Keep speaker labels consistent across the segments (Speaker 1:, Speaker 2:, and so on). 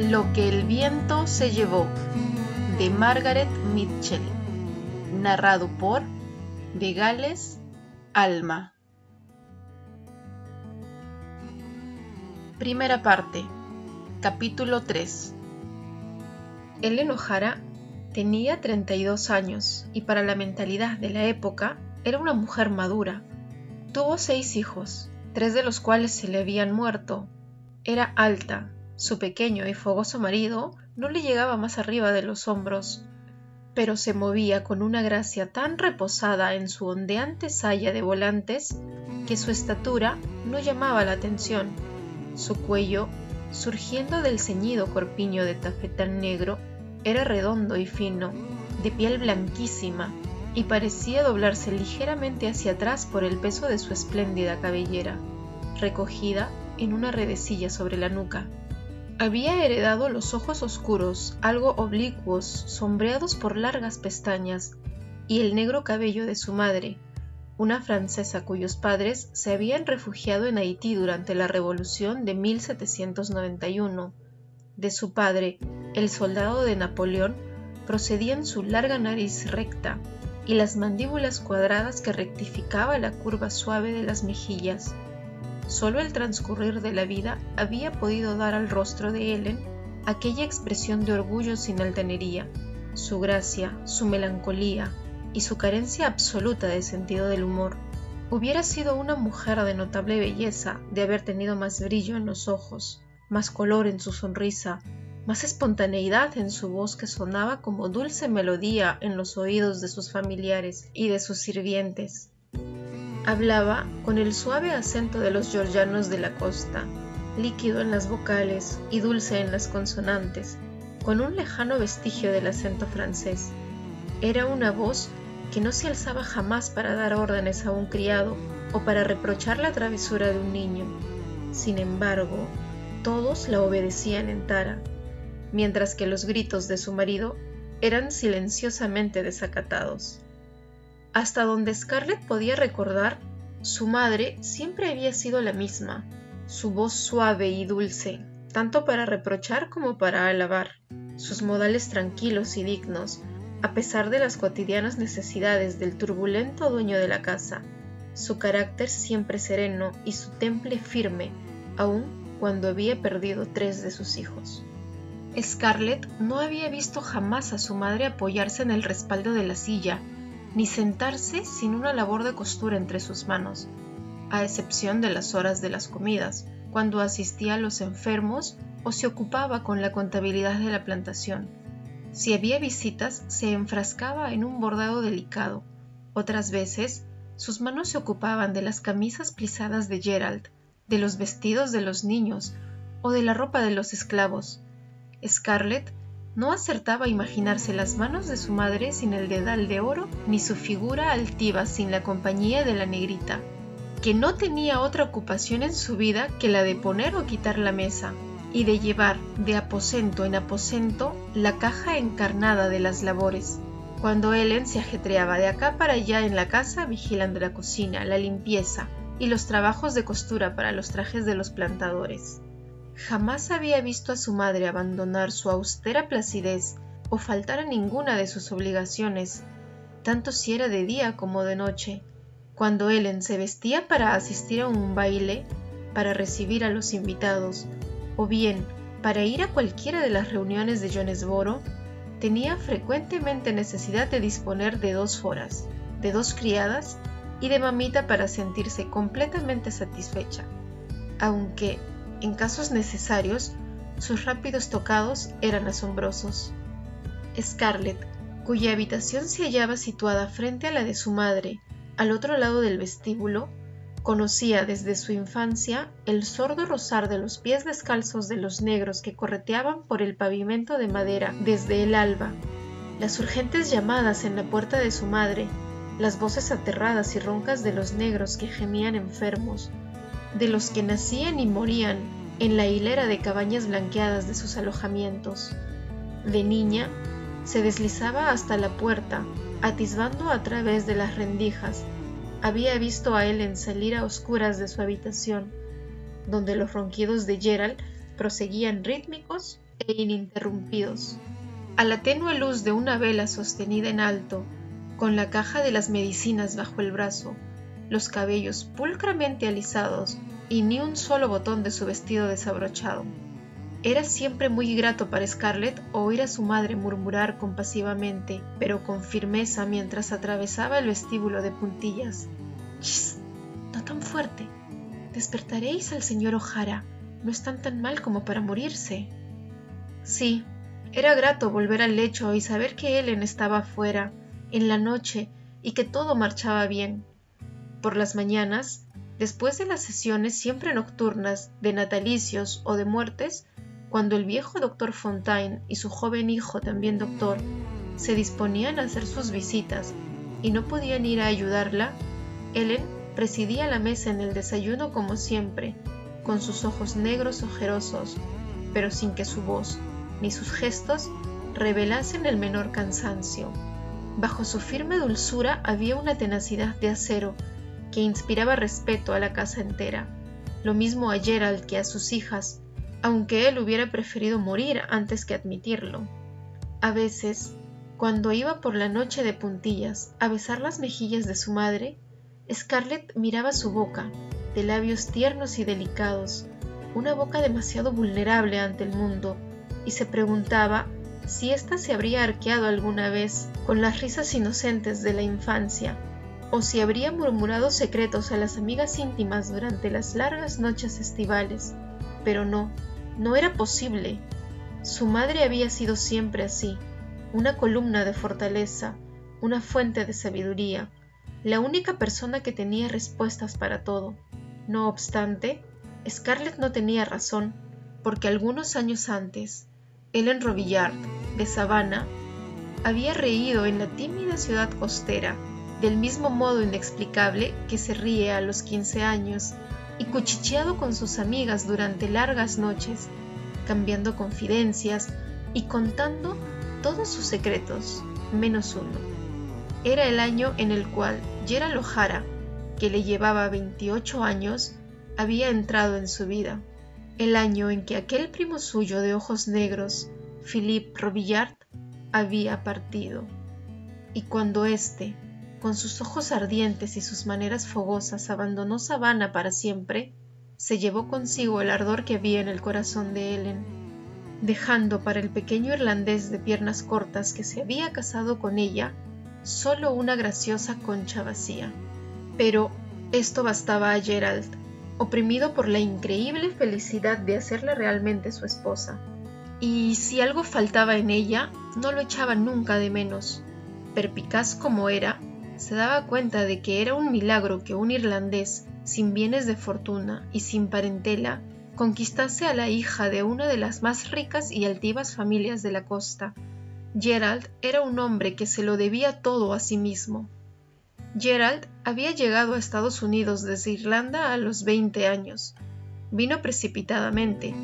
Speaker 1: Lo que el viento se llevó, de Margaret Mitchell, narrado por de Gales, Alma. Primera parte, capítulo 3. Ellen O'Hara tenía 32 años y para la mentalidad de la época era una mujer madura. Tuvo 6 hijos, 3 de los cuales se le habían muerto. Era alta. Su pequeño y fogoso marido no le llegaba más arriba de los hombros, pero se movía con una gracia tan reposada en su ondeante saya de volantes que su estatura no llamaba la atención. Su cuello, surgiendo del ceñido corpiño de tafetán negro, era redondo y fino, de piel blanquísima, y parecía doblarse ligeramente hacia atrás por el peso de su espléndida cabellera, recogida en una redecilla sobre la nuca. Había heredado los ojos oscuros, algo oblicuos, sombreados por largas pestañas, y el negro cabello de su madre, una francesa cuyos padres se habían refugiado en Haití durante la Revolución de 1791. De su padre, el soldado de Napoleón, procedían su larga nariz recta y las mandíbulas cuadradas que rectificaba la curva suave de las mejillas. Solo el transcurrir de la vida había podido dar al rostro de Ellen aquella expresión de orgullo sin altanería, su gracia, su melancolía y su carencia absoluta de sentido del humor. Hubiera sido una mujer de notable belleza de haber tenido más brillo en los ojos, más color en su sonrisa, más espontaneidad en su voz que sonaba como dulce melodía en los oídos de sus familiares y de sus sirvientes. Hablaba con el suave acento de los georgianos de la costa, líquido en las vocales y dulce en las consonantes, con un lejano vestigio del acento francés. Era una voz que no se alzaba jamás para dar órdenes a un criado o para reprochar la travesura de un niño. Sin embargo, todos la obedecían en tara, mientras que los gritos de su marido eran silenciosamente desacatados. Hasta donde Scarlett podía recordar, su madre siempre había sido la misma, su voz suave y dulce, tanto para reprochar como para alabar, sus modales tranquilos y dignos, a pesar de las cotidianas necesidades del turbulento dueño de la casa, su carácter siempre sereno y su temple firme, aun cuando había perdido 3 de sus hijos. Scarlett no había visto jamás a su madre apoyarse en el respaldo de la silla, ni sentarse sin una labor de costura entre sus manos, a excepción de las horas de las comidas, cuando asistía a los enfermos o se ocupaba con la contabilidad de la plantación. Si había visitas, se enfrascaba en un bordado delicado. Otras veces, sus manos se ocupaban de las camisas plisadas de Gerald, de los vestidos de los niños o de la ropa de los esclavos. Scarlett no acertaba a imaginarse las manos de su madre sin el dedal de oro, ni su figura altiva sin la compañía de la negrita, que no tenía otra ocupación en su vida que la de poner o quitar la mesa, y de llevar de aposento en aposento la caja encarnada de las labores, cuando Ellen se ajetreaba de acá para allá en la casa vigilando la cocina, la limpieza y los trabajos de costura para los trajes de los plantadores. Jamás había visto a su madre abandonar su austera placidez o faltar a ninguna de sus obligaciones, tanto si era de día como de noche. Cuando Ellen se vestía para asistir a un baile, para recibir a los invitados, o bien para ir a cualquiera de las reuniones de Jonesboro, tenía frecuentemente necesidad de disponer de 2 foras, de 2 criadas y de mamita para sentirse completamente satisfecha, aunque en casos necesarios, sus rápidos tocados eran asombrosos. Scarlett, cuya habitación se hallaba situada frente a la de su madre, al otro lado del vestíbulo, conocía desde su infancia el sordo rozar de los pies descalzos de los negros que correteaban por el pavimento de madera desde el alba, las urgentes llamadas en la puerta de su madre, las voces aterradas y roncas de los negros que gemían enfermos, de los que nacían y morían en la hilera de cabañas blanqueadas de sus alojamientos. De niña, se deslizaba hasta la puerta, atisbando a través de las rendijas. Había visto a Ellen salir a oscuras de su habitación, donde los ronquidos de Gerald proseguían rítmicos e ininterrumpidos. A la tenue luz de una vela sostenida en alto, con la caja de las medicinas bajo el brazo, los cabellos pulcramente alisados y ni un solo botón de su vestido desabrochado. Era siempre muy grato para Scarlett oír a su madre murmurar compasivamente, pero con firmeza mientras atravesaba el vestíbulo de Puntillas: «¡Shh! No tan fuerte. Despertaréis al señor O'Hara. No están tan mal como para morirse». Sí, era grato volver al lecho y saber que Ellen estaba afuera, en la noche, y que todo marchaba bien. Por las mañanas, después de las sesiones siempre nocturnas de natalicios o de muertes, cuando el viejo doctor Fontaine y su joven hijo, también doctor, se disponían a hacer sus visitas y no podían ir a ayudarla, Ellen presidía la mesa en el desayuno como siempre, con sus ojos negros ojerosos, pero sin que su voz ni sus gestos revelasen el menor cansancio. Bajo su firme dulzura había una tenacidad de acero que inspiraba respeto a la casa entera, lo mismo a Gerald que a sus hijas, aunque él hubiera preferido morir antes que admitirlo. A veces, cuando iba por la noche de Puntillas a besar las mejillas de su madre, Scarlett miraba su boca, de labios tiernos y delicados, una boca demasiado vulnerable ante el mundo, y se preguntaba si ésta se habría arqueado alguna vez con las risas inocentes de la infancia, o si habría murmurado secretos a las amigas íntimas durante las largas noches estivales. Pero no era posible. Su madre había sido siempre así, una columna de fortaleza, una fuente de sabiduría, la única persona que tenía respuestas para todo. No obstante, Scarlett no tenía razón, porque algunos años antes, Ellen Robillard, de Savannah, había reído en la tímida ciudad costera, del mismo modo inexplicable que se ríe a los 15 años, y cuchicheado con sus amigas durante largas noches, cambiando confidencias y contando todos sus secretos, menos uno. Era el año en el cual Gerald O'Hara, que le llevaba 28 años, había entrado en su vida. El año en que aquel primo suyo de ojos negros, Philippe Robillard, había partido. Y cuando éste, con sus ojos ardientes y sus maneras fogosas, abandonó Savannah para siempre, se llevó consigo el ardor que había en el corazón de Ellen, dejando para el pequeño irlandés de piernas cortas que se había casado con ella solo una graciosa concha vacía. Pero esto bastaba a Gerald, oprimido por la increíble felicidad de hacerla realmente su esposa. Y si algo faltaba en ella, no lo echaba nunca de menos. Perpicaz como era, se daba cuenta de que era un milagro que un irlandés sin bienes de fortuna y sin parentela conquistase a la hija de una de las más ricas y altivas familias de la costa. Gerald era un hombre que se lo debía todo a sí mismo. Gerald había llegado a Estados Unidos desde Irlanda a los 20 años. Vino precipitadamente,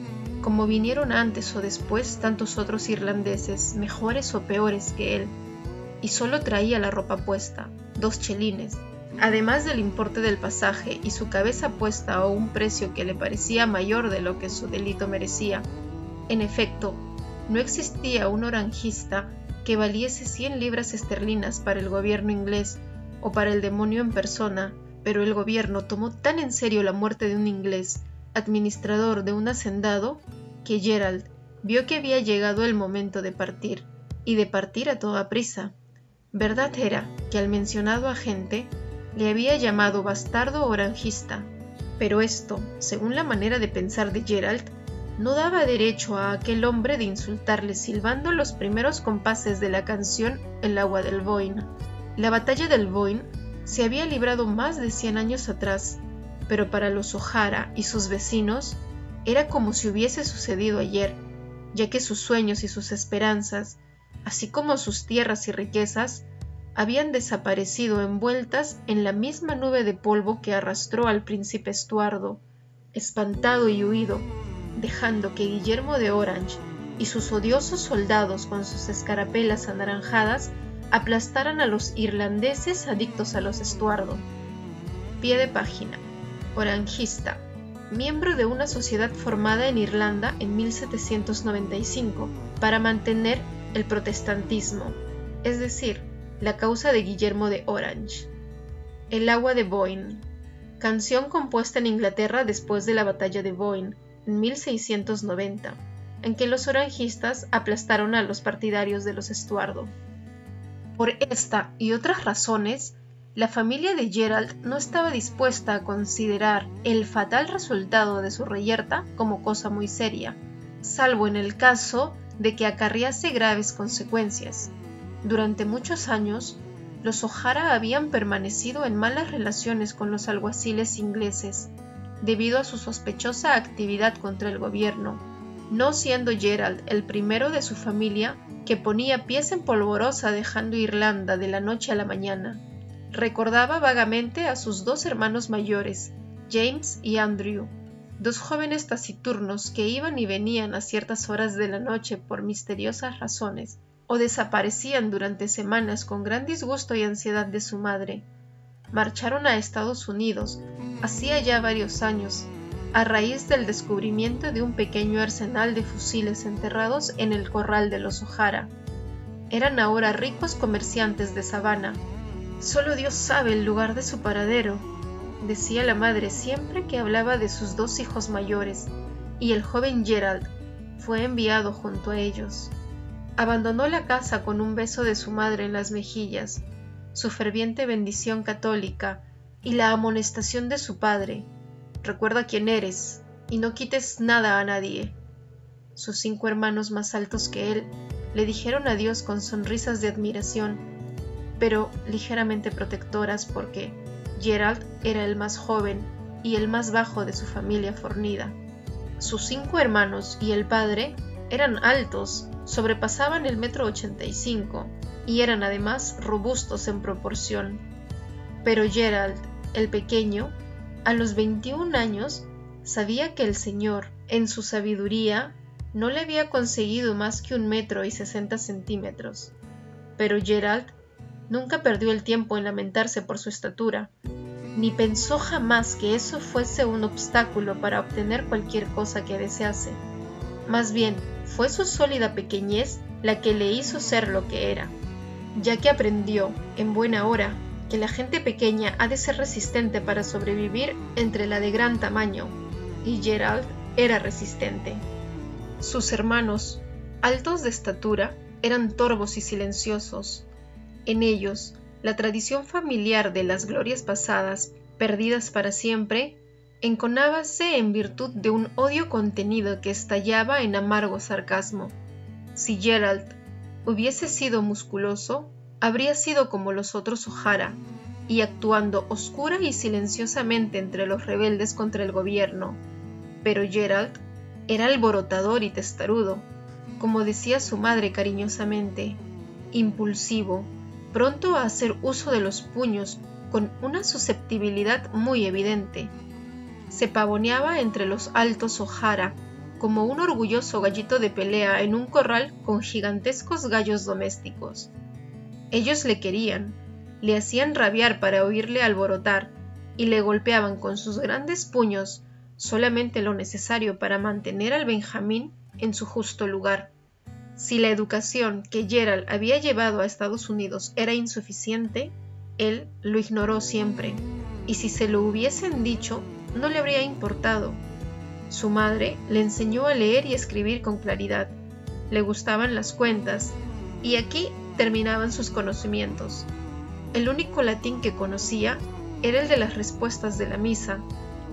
Speaker 1: como vinieron antes o después tantos otros irlandeses, mejores o peores que él, y solo traía la ropa puesta, 2 chelines, además del importe del pasaje y su cabeza puesta a un precio que le parecía mayor de lo que su delito merecía. En efecto, no existía un oranjista que valiese 100 libras esterlinas para el gobierno inglés o para el demonio en persona, pero el gobierno tomó tan en serio la muerte de un inglés, administrador de un hacendado, que Gerald vio que había llegado el momento de partir, y de partir a toda prisa. Verdad era que al mencionado agente le había llamado bastardo oranjista, pero esto, según la manera de pensar de Gerald, no daba derecho a aquel hombre de insultarle silbando los primeros compases de la canción El agua del Boyne. La batalla del Boyne se había librado más de 100 años atrás, pero para los O'Hara y sus vecinos era como si hubiese sucedido ayer, ya que sus sueños y sus esperanzas, así como sus tierras y riquezas, habían desaparecido envueltas en la misma nube de polvo que arrastró al príncipe Estuardo, espantado y huido, dejando que Guillermo de Orange y sus odiosos soldados con sus escarapelas anaranjadas aplastaran a los irlandeses adictos a los Estuardo. Pie de página. Oranjista. miembro de una sociedad formada en Irlanda en 1795 para mantener el protestantismo, es decir, la causa de Guillermo de Orange. El agua de Boyne, canción compuesta en Inglaterra después de la batalla de Boyne en 1690, en que los orangistas aplastaron a los partidarios de los Estuardo. Por esta y otras razones, la familia de Gerald no estaba dispuesta a considerar el fatal resultado de su reyerta como cosa muy seria, salvo en el caso de que acarrease graves consecuencias. Durante muchos años, los O'Hara habían permanecido en malas relaciones con los alguaciles ingleses, debido a su sospechosa actividad contra el gobierno, no siendo Gerald el primero de su familia que ponía pies en polvorosa dejando Irlanda de la noche a la mañana. Recordaba vagamente a sus dos hermanos mayores, James y Andrew, dos jóvenes taciturnos que iban y venían a ciertas horas de la noche por misteriosas razones, o desaparecían durante semanas con gran disgusto y ansiedad de su madre. Marcharon a Estados Unidos, hacía ya varios años, a raíz del descubrimiento de un pequeño arsenal de fusiles enterrados en el corral de los O'Hara. Eran ahora ricos comerciantes de Savannah. «Solo Dios sabe el lugar de su paradero», decía la madre siempre que hablaba de sus dos hijos mayores, y el joven Gerald fue enviado junto a ellos. Abandonó la casa con un beso de su madre en las mejillas, su ferviente bendición católica y la amonestación de su padre: «Recuerda quién eres y no quites nada a nadie». Sus 5 hermanos más altos que él le dijeron adiós con sonrisas de admiración, pero ligeramente protectoras, porque Gerald era el más joven y el más bajo de su familia fornida. Sus 5 hermanos y el padre eran altos, sobrepasaban el 1,85 m y eran además robustos en proporción. Pero Gerald, el pequeño, a los 21 años, sabía que el Señor, en su sabiduría, no le había conseguido más que 1,60 m. Pero Gerald nunca perdió el tiempo en lamentarse por su estatura, ni pensó jamás que eso fuese un obstáculo para obtener cualquier cosa que desease. Más bien, fue su sólida pequeñez la que le hizo ser lo que era, ya que aprendió, en buena hora, que la gente pequeña ha de ser resistente para sobrevivir entre la de gran tamaño, y Gerald era resistente. Sus hermanos, altos de estatura, eran torvos y silenciosos. En ellos, la tradición familiar de las glorias pasadas, perdidas para siempre, enconábase en virtud de un odio contenido que estallaba en amargo sarcasmo. Si Gerald hubiese sido musculoso, habría sido como los otros O'Hara, y actuando oscura y silenciosamente entre los rebeldes contra el gobierno. Pero Gerald era alborotador y testarudo, como decía su madre cariñosamente, impulsivo, pronto a hacer uso de los puños con una susceptibilidad muy evidente. Se pavoneaba entre los altos O'Hara como un orgulloso gallito de pelea en un corral con gigantescos gallos domésticos. Ellos le querían, le hacían rabiar para oírle alborotar y le golpeaban con sus grandes puños solamente lo necesario para mantener al Benjamín en su justo lugar. Si la educación que Gerald había llevado a Estados Unidos era insuficiente, él lo ignoró siempre, y si se lo hubiesen dicho, no le habría importado. Su madre le enseñó a leer y escribir con claridad, le gustaban las cuentas, y aquí terminaban sus conocimientos. El único latín que conocía era el de las respuestas de la misa,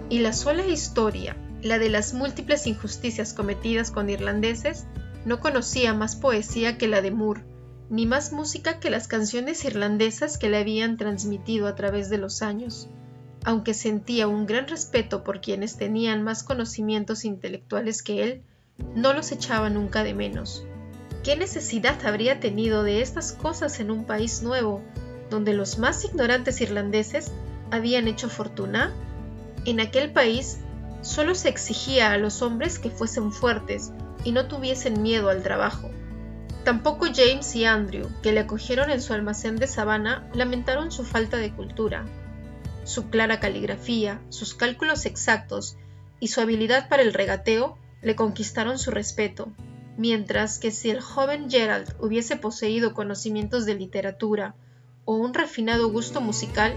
Speaker 1: y la sola historia, la de las múltiples injusticias cometidas con irlandeses, no conocía más poesía que la de Moore, ni más música que las canciones irlandesas que le habían transmitido a través de los años. Aunque sentía un gran respeto por quienes tenían más conocimientos intelectuales que él, no los echaba nunca de menos. ¿Qué necesidad habría tenido de estas cosas en un país nuevo, donde los más ignorantes irlandeses habían hecho fortuna? En aquel país solo se exigía a los hombres que fuesen fuertes y no tuviesen miedo al trabajo. Tampoco James y Andrew, que le acogieron en su almacén de Savannah, lamentaron su falta de cultura. Su clara caligrafía, sus cálculos exactos y su habilidad para el regateo le conquistaron su respeto, mientras que si el joven Gerald hubiese poseído conocimientos de literatura o un refinado gusto musical,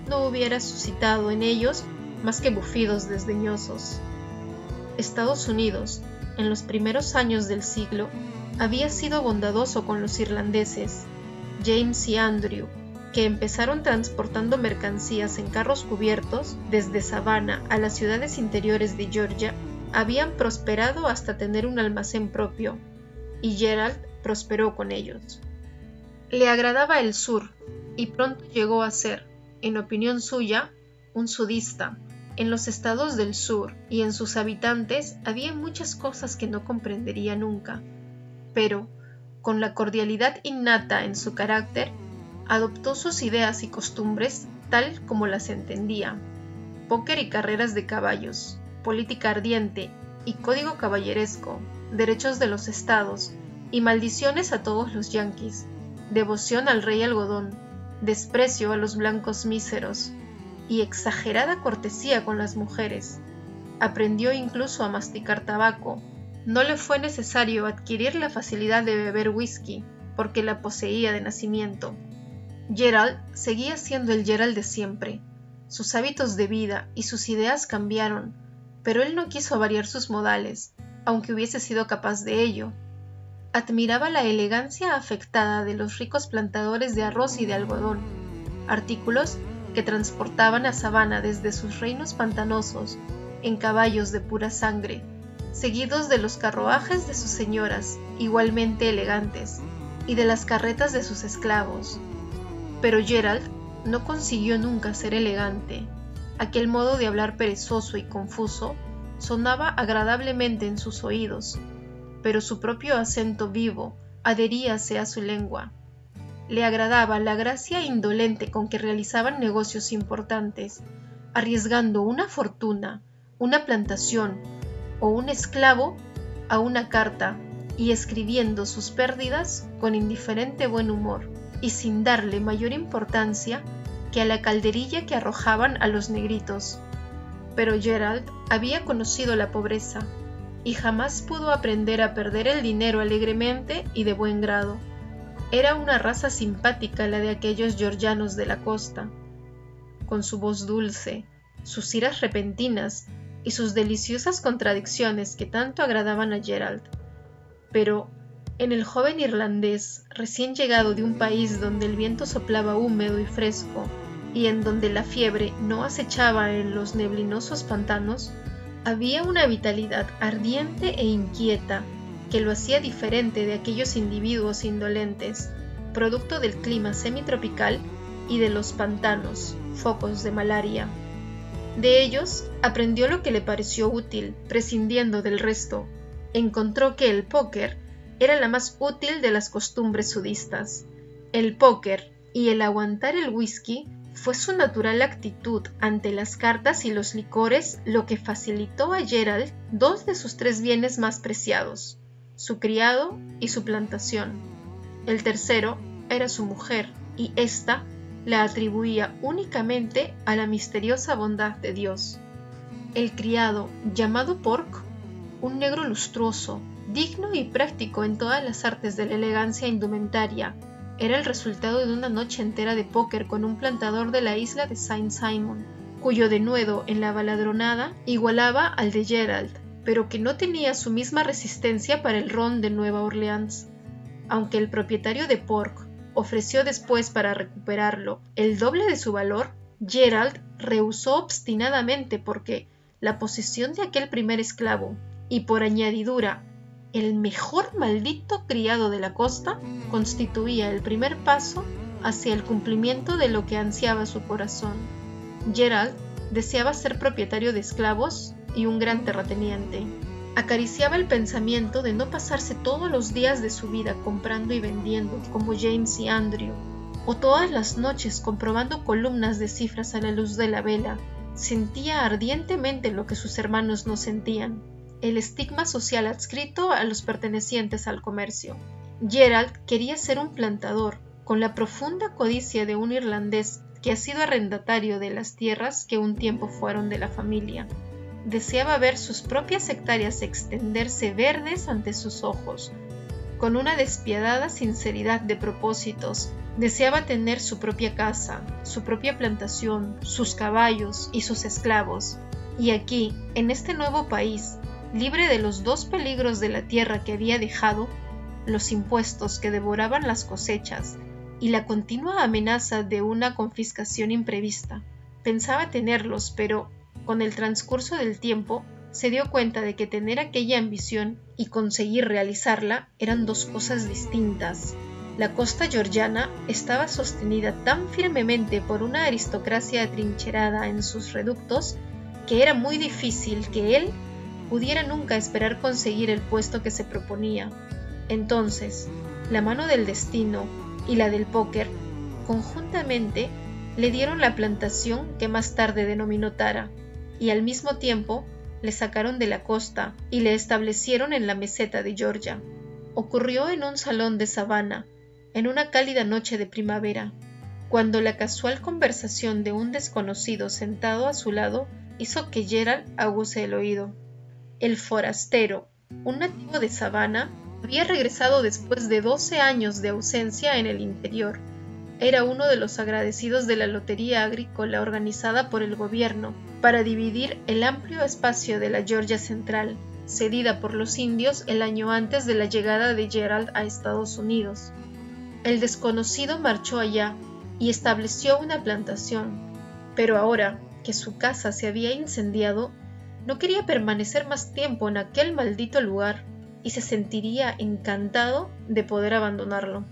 Speaker 1: no hubiera suscitado en ellos más que bufidos desdeñosos. Estados Unidos, en los primeros años del siglo, había sido bondadoso con los irlandeses. James y Andrew, que empezaron transportando mercancías en carros cubiertos desde Savannah a las ciudades interiores de Georgia, habían prosperado hasta tener un almacén propio, y Gerald prosperó con ellos. Le agradaba el sur, y pronto llegó a ser, en opinión suya, un sudista. En los estados del sur y en sus habitantes había muchas cosas que no comprendería nunca, pero, con la cordialidad innata en su carácter, adoptó sus ideas y costumbres tal como las entendía. Póquer y carreras de caballos, política ardiente y código caballeresco, derechos de los estados y maldiciones a todos los yanquis, devoción al rey algodón, desprecio a los blancos míseros y exagerada cortesía con las mujeres. Aprendió incluso a masticar tabaco. No le fue necesario adquirir la facilidad de beber whisky, porque la poseía de nacimiento. Gerald seguía siendo el Gerald de siempre. Sus hábitos de vida y sus ideas cambiaron, pero él no quiso variar sus modales, aunque hubiese sido capaz de ello. Admiraba la elegancia afectada de los ricos plantadores de arroz y de algodón, artículos que transportaban a Savannah desde sus reinos pantanosos en caballos de pura sangre, seguidos de los carruajes de sus señoras, igualmente elegantes, y de las carretas de sus esclavos. Pero Gerald no consiguió nunca ser elegante. Aquel modo de hablar perezoso y confuso sonaba agradablemente en sus oídos, pero su propio acento vivo adheríase a su lengua. Le agradaba la gracia indolente con que realizaban negocios importantes, arriesgando una fortuna, una plantación o un esclavo a una carta y escribiendo sus pérdidas con indiferente buen humor y sin darle mayor importancia que a la calderilla que arrojaban a los negritos. Pero Gerald había conocido la pobreza y jamás pudo aprender a perder el dinero alegremente y de buen grado. Era una raza simpática la de aquellos georgianos de la costa, con su voz dulce, sus iras repentinas y sus deliciosas contradicciones que tanto agradaban a Gerald. Pero en el joven irlandés, recién llegado de un país donde el viento soplaba húmedo y fresco, y en donde la fiebre no acechaba en los neblinosos pantanos, había una vitalidad ardiente e inquieta que lo hacía diferente de aquellos individuos indolentes, producto del clima semitropical y de los pantanos, focos de malaria. De ellos aprendió lo que le pareció útil, prescindiendo del resto. Encontró que el póquer era la más útil de las costumbres sudistas. El póquer y el aguantar el whisky fue su natural actitud ante las cartas y los licores, lo que facilitó a Gerald dos de sus tres bienes más preciados, su criado y su plantación. El tercero era su mujer, y ésta la atribuía únicamente a la misteriosa bondad de Dios. El criado, llamado Pork, un negro lustroso, digno y práctico en todas las artes de la elegancia indumentaria, era el resultado de una noche entera de póquer con un plantador de la isla de Saint Simon, cuyo denuedo en la baladronada igualaba al de Gerald, pero que no tenía su misma resistencia para el ron de Nueva Orleans. Aunque el propietario de Pork ofreció después para recuperarlo el doble de su valor, Gerald rehusó obstinadamente porque la posesión de aquel primer esclavo, y por añadidura el mejor maldito criado de la costa, constituía el primer paso hacia el cumplimiento de lo que ansiaba su corazón. Gerald deseaba ser propietario de esclavos y un gran terrateniente. Acariciaba el pensamiento de no pasarse todos los días de su vida comprando y vendiendo como James y Andrew, o todas las noches comprobando columnas de cifras a la luz de la vela. Sentía ardientemente lo que sus hermanos no sentían, el estigma social adscrito a los pertenecientes al comercio. Gerald quería ser un plantador, con la profunda codicia de un irlandés que ha sido arrendatario de las tierras que un tiempo fueron de la familia. deseaba ver sus propias hectáreas extenderse verdes ante sus ojos. Con una despiadada sinceridad de propósitos, deseaba tener su propia casa, su propia plantación, sus caballos y sus esclavos. Y aquí, en este nuevo país, libre de los dos peligros de la tierra que había dejado, los impuestos que devoraban las cosechas y la continua amenaza de una confiscación imprevista, pensaba tenerlos, pero con el transcurso del tiempo se dio cuenta de que tener aquella ambición y conseguir realizarla eran dos cosas distintas. La costa georgiana estaba sostenida tan firmemente por una aristocracia atrincherada en sus reductos que era muy difícil que él pudiera nunca esperar conseguir el puesto que se proponía. Entonces, la mano del destino y la del póker, conjuntamente, le dieron la plantación que más tarde denominó Tara, y al mismo tiempo le sacaron de la costa y le establecieron en la meseta de Georgia. Ocurrió en un salón de Savannah, en una cálida noche de primavera, cuando la casual conversación de un desconocido sentado a su lado hizo que Gerald aguce el oído. El forastero, un nativo de Savannah, había regresado después de 12 años de ausencia en el interior. Era uno de los agradecidos de la lotería agrícola organizada por el gobierno para dividir el amplio espacio de la Georgia central, cedida por los indios el año antes de la llegada de Gerald a Estados Unidos. El desconocido marchó allá y estableció una plantación, pero ahora que su casa se había incendiado, no quería permanecer más tiempo en aquel maldito lugar y se sentiría encantado de poder abandonarlo.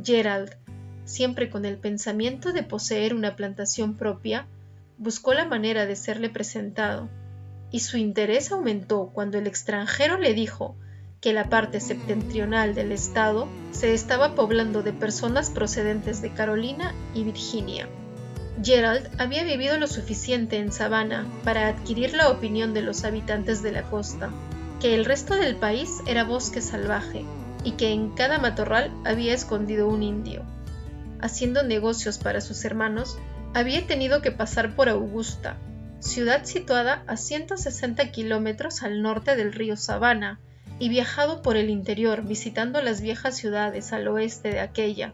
Speaker 1: Gerald, siempre con el pensamiento de poseer una plantación propia, buscó la manera de serle presentado, y su interés aumentó cuando el extranjero le dijo que la parte septentrional del estado se estaba poblando de personas procedentes de Carolina y Virginia. Gerald había vivido lo suficiente en Savannah para adquirir la opinión de los habitantes de la costa, que el resto del país era bosque salvaje y que en cada matorral había escondido un indio. Haciendo negocios para sus hermanos, había tenido que pasar por Augusta, ciudad situada a 160 kilómetros al norte del río Savannah, y viajado por el interior visitando las viejas ciudades al oeste de aquella.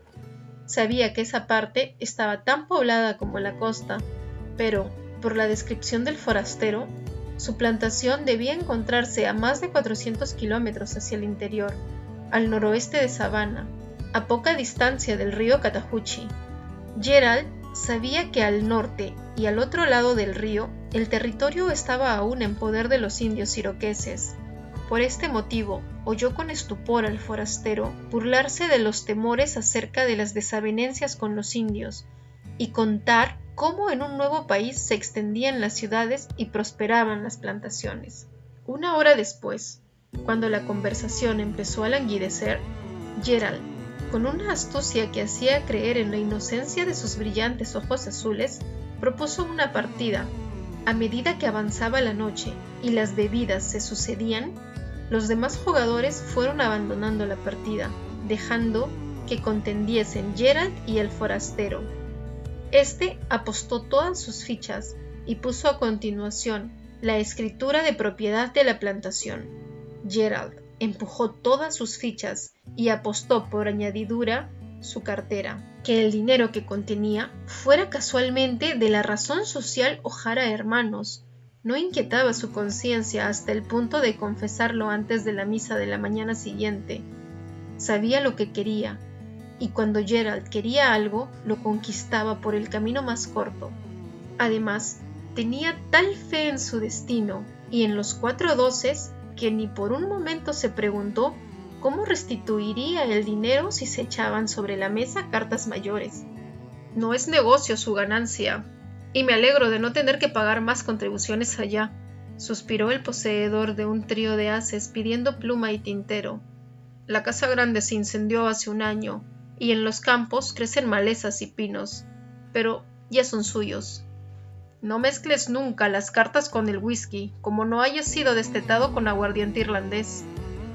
Speaker 1: Sabía que esa parte estaba tan poblada como la costa, pero, por la descripción del forastero, su plantación debía encontrarse a más de 400 kilómetros hacia el interior, al noroeste de Savannah, a poca distancia del río Chattahoochee. Gerald sabía que al norte y al otro lado del río el territorio estaba aún en poder de los indios iroqueses. Por este motivo, oyó con estupor al forastero burlarse de los temores acerca de las desavenencias con los indios y contar cómo en un nuevo país se extendían las ciudades y prosperaban las plantaciones. Una hora después, cuando la conversación empezó a languidecer, Gerald, con una astucia que hacía creer en la inocencia de sus brillantes ojos azules, propuso una partida. A medida que avanzaba la noche y las bebidas se sucedían, los demás jugadores fueron abandonando la partida, dejando que contendiesen Gerald y el forastero. Este apostó todas sus fichas y puso a continuación la escritura de propiedad de la plantación. Gerald empujó todas sus fichas y apostó por añadidura su cartera, que el dinero que contenía fuera casualmente de la razón social O'Hara Hermanos. No inquietaba su conciencia hasta el punto de confesarlo antes de la misa de la mañana siguiente. Sabía lo que quería, y cuando Gerald quería algo, lo conquistaba por el camino más corto. Además, tenía tal fe en su destino y en los 4 doces que ni por un momento se preguntó cómo restituiría el dinero si se echaban sobre la mesa cartas mayores. No es negocio su ganancia, y me alegro de no tener que pagar más contribuciones allá, suspiró el poseedor de un trío de haces pidiendo pluma y tintero. La casa grande se incendió hace un año, y en los campos crecen malezas y pinos, pero ya son suyos. No mezcles nunca las cartas con el whisky, como no haya sido destetado con aguardiente irlandés,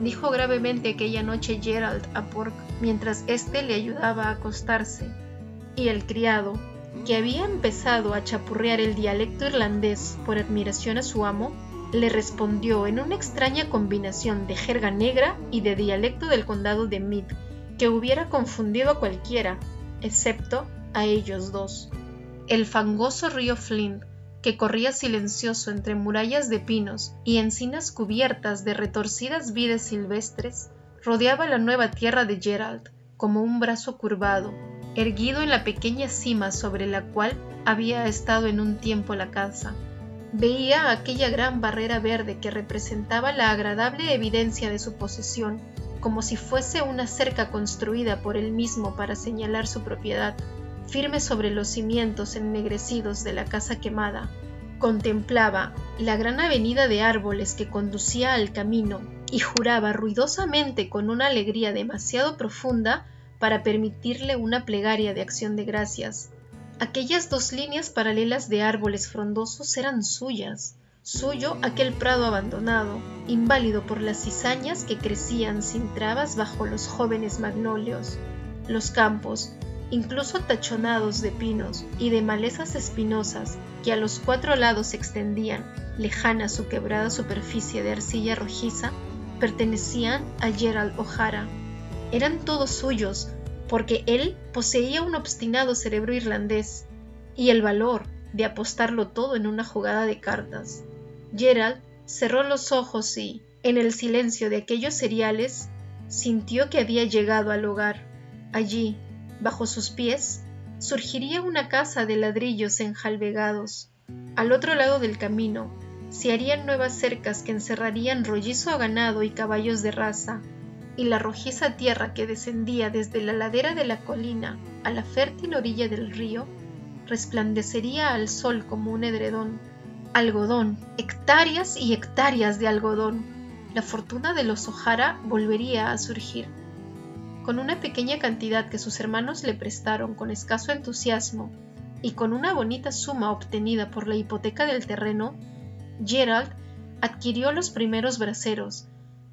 Speaker 1: dijo gravemente aquella noche Gerald a Pork mientras éste le ayudaba a acostarse, y el criado, que había empezado a chapurrear el dialecto irlandés por admiración a su amo, le respondió en una extraña combinación de jerga negra y de dialecto del condado de Meath, que hubiera confundido a cualquiera, excepto a ellos dos. El fangoso río Flint, que corría silencioso entre murallas de pinos y encinas cubiertas de retorcidas vides silvestres, rodeaba la nueva tierra de Gerald como un brazo curvado, erguido en la pequeña cima sobre la cual había estado en un tiempo la casa. Veía aquella gran barrera verde que representaba la agradable evidencia de su posesión, como si fuese una cerca construida por él mismo para señalar su propiedad, firme sobre los cimientos ennegrecidos de la casa quemada. Contemplaba la gran avenida de árboles que conducía al camino y juraba ruidosamente con una alegría demasiado profunda para permitirle una plegaria de acción de gracias. Aquellas dos líneas paralelas de árboles frondosos eran suyas, suyo aquel prado abandonado, inválido por las cizañas que crecían sin trabas bajo los jóvenes magnolios, los campos, incluso tachonados de pinos y de malezas espinosas que a los cuatro lados se extendían, lejana su quebrada superficie de arcilla rojiza, pertenecían a Gerald O'Hara. Eran todos suyos, porque él poseía un obstinado cerebro irlandés y el valor de apostarlo todo en una jugada de cartas. Gerald cerró los ojos y, en el silencio de aquellos cereales, sintió que había llegado al hogar. Allí, bajo sus pies, surgiría una casa de ladrillos enjalbegados. Al otro lado del camino se harían nuevas cercas que encerrarían rollizo ganado y caballos de raza, y la rojiza tierra que descendía desde la ladera de la colina a la fértil orilla del río resplandecería al sol como un edredón. Algodón, hectáreas y hectáreas de algodón. La fortuna de los O'Hara volvería a surgir. Con una pequeña cantidad que sus hermanos le prestaron con escaso entusiasmo y con una bonita suma obtenida por la hipoteca del terreno, Gerald adquirió los primeros braseros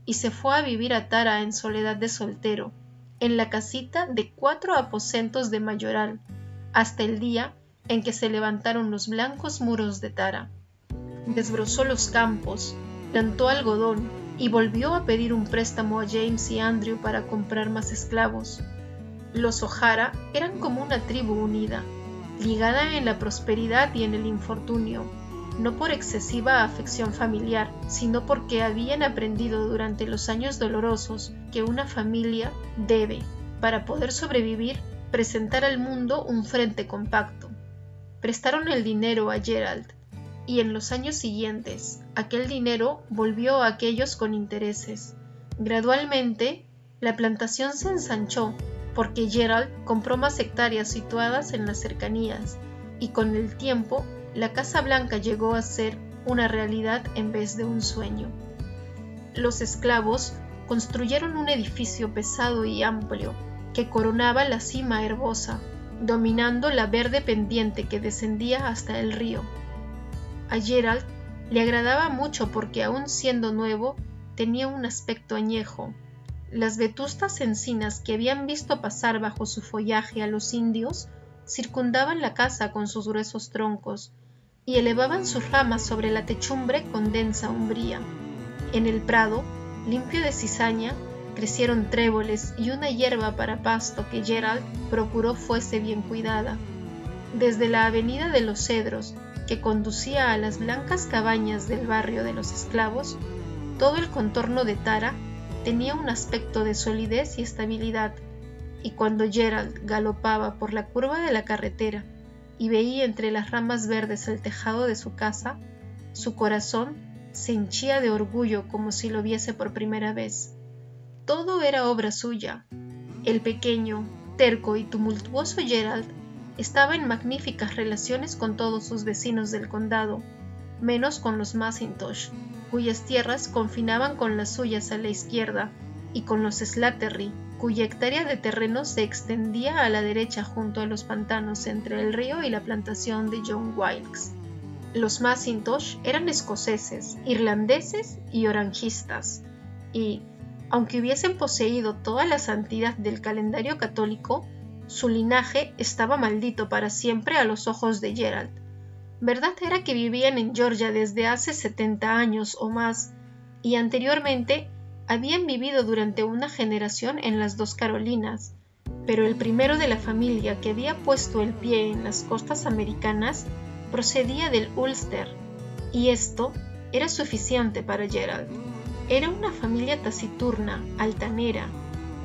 Speaker 1: y se fue a vivir a Tara en soledad de soltero, en la casita de 4 aposentos de mayoral, hasta el día en que se levantaron los blancos muros de Tara. Desbrozó los campos, plantó algodón y volvió a pedir un préstamo a James y Andrew para comprar más esclavos. Los O'Hara eran como una tribu unida, ligada en la prosperidad y en el infortunio, no por excesiva afección familiar, sino porque habían aprendido durante los años dolorosos que una familia debe, para poder sobrevivir, presentar al mundo un frente compacto. Prestaron el dinero a Gerald, y en los años siguientes aquel dinero volvió a aquellos con intereses. Gradualmente, la plantación se ensanchó porque Gerald compró más hectáreas situadas en las cercanías, y con el tiempo la Casa Blanca llegó a ser una realidad en vez de un sueño. Los esclavos construyeron un edificio pesado y amplio que coronaba la cima herbosa, dominando la verde pendiente que descendía hasta el río. A Gerald le agradaba mucho porque, aun siendo nuevo, tenía un aspecto añejo. Las vetustas encinas que habían visto pasar bajo su follaje a los indios circundaban la casa con sus gruesos troncos y elevaban sus ramas sobre la techumbre con densa umbría. En el prado, limpio de cizaña, crecieron tréboles y una hierba para pasto que Gerald procuró fuese bien cuidada. Desde la avenida de los Cedros, que conducía a las blancas cabañas del barrio de los esclavos, todo el contorno de Tara tenía un aspecto de solidez y estabilidad, y cuando Gerald galopaba por la curva de la carretera y veía entre las ramas verdes el tejado de su casa, su corazón se henchía de orgullo como si lo viese por primera vez. Todo era obra suya. El pequeño, terco y tumultuoso Gerald estaba en magníficas relaciones con todos sus vecinos del condado, menos con los Mackintosh, cuyas tierras confinaban con las suyas a la izquierda, y con los Slattery, cuya hectárea de terreno se extendía a la derecha junto a los pantanos entre el río y la plantación de John Wilkes. Los Mackintosh eran escoceses, irlandeses y orangistas, y, aunque hubiesen poseído toda la santidad del calendario católico, Su linaje estaba maldito para siempre a los ojos de Gerald. Verdad era que vivían en Georgia desde hace 70 años o más, y anteriormente habían vivido durante una generación en las dos Carolinas, pero el primero de la familia que había puesto el pie en las costas americanas procedía del Ulster, y esto era suficiente para Gerald. Era una familia taciturna, altanera,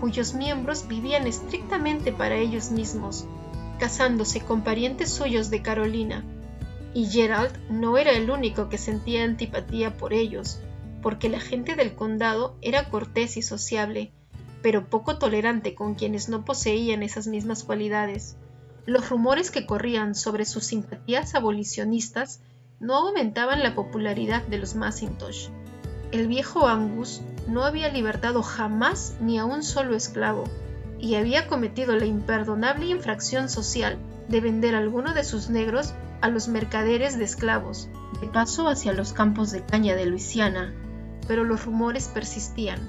Speaker 1: cuyos miembros vivían estrictamente para ellos mismos, casándose con parientes suyos de Carolina, y Gerald no era el único que sentía antipatía por ellos, porque la gente del condado era cortés y sociable, pero poco tolerante con quienes no poseían esas mismas cualidades. Los rumores que corrían sobre sus simpatías abolicionistas no aumentaban la popularidad de los Mackintosh. El viejo Angus no había libertado jamás ni a un solo esclavo, y había cometido la imperdonable infracción social de vender a alguno de sus negros a los mercaderes de esclavos, de paso hacia los campos de caña de Luisiana, pero los rumores persistían.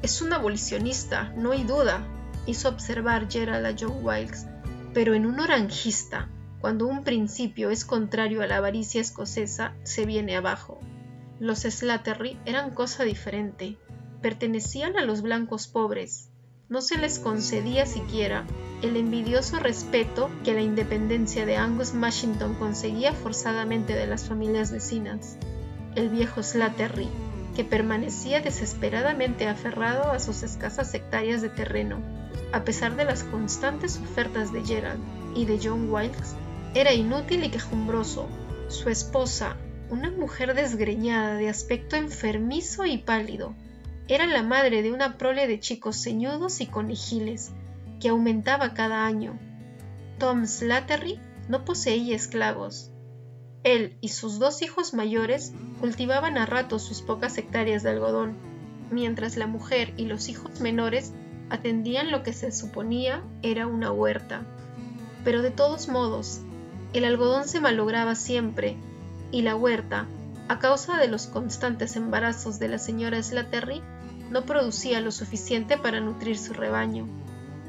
Speaker 1: «Es un abolicionista, no hay duda», hizo observar Gerald a John Wilkes, «pero en un oranjista, cuando un principio es contrario a la avaricia escocesa, se viene abajo». Los Slattery eran cosa diferente, pertenecían a los blancos pobres. No se les concedía siquiera el envidioso respeto que la independencia de Angus Mackintosh conseguía forzadamente de las familias vecinas. El viejo Slattery, que permanecía desesperadamente aferrado a sus escasas hectáreas de terreno, a pesar de las constantes ofertas de Gerald y de John Wilkes, era inútil y quejumbroso. Su esposa, una mujer desgreñada de aspecto enfermizo y pálido, era la madre de una prole de chicos ceñudos y conejiles, que aumentaba cada año. Tom Slattery no poseía esclavos. Él y sus dos hijos mayores cultivaban a ratos sus pocas hectáreas de algodón, mientras la mujer y los hijos menores atendían lo que se suponía era una huerta. Pero de todos modos, el algodón se malograba siempre, y la huerta, a causa de los constantes embarazos de la señora Slattery, no producía lo suficiente para nutrir su rebaño.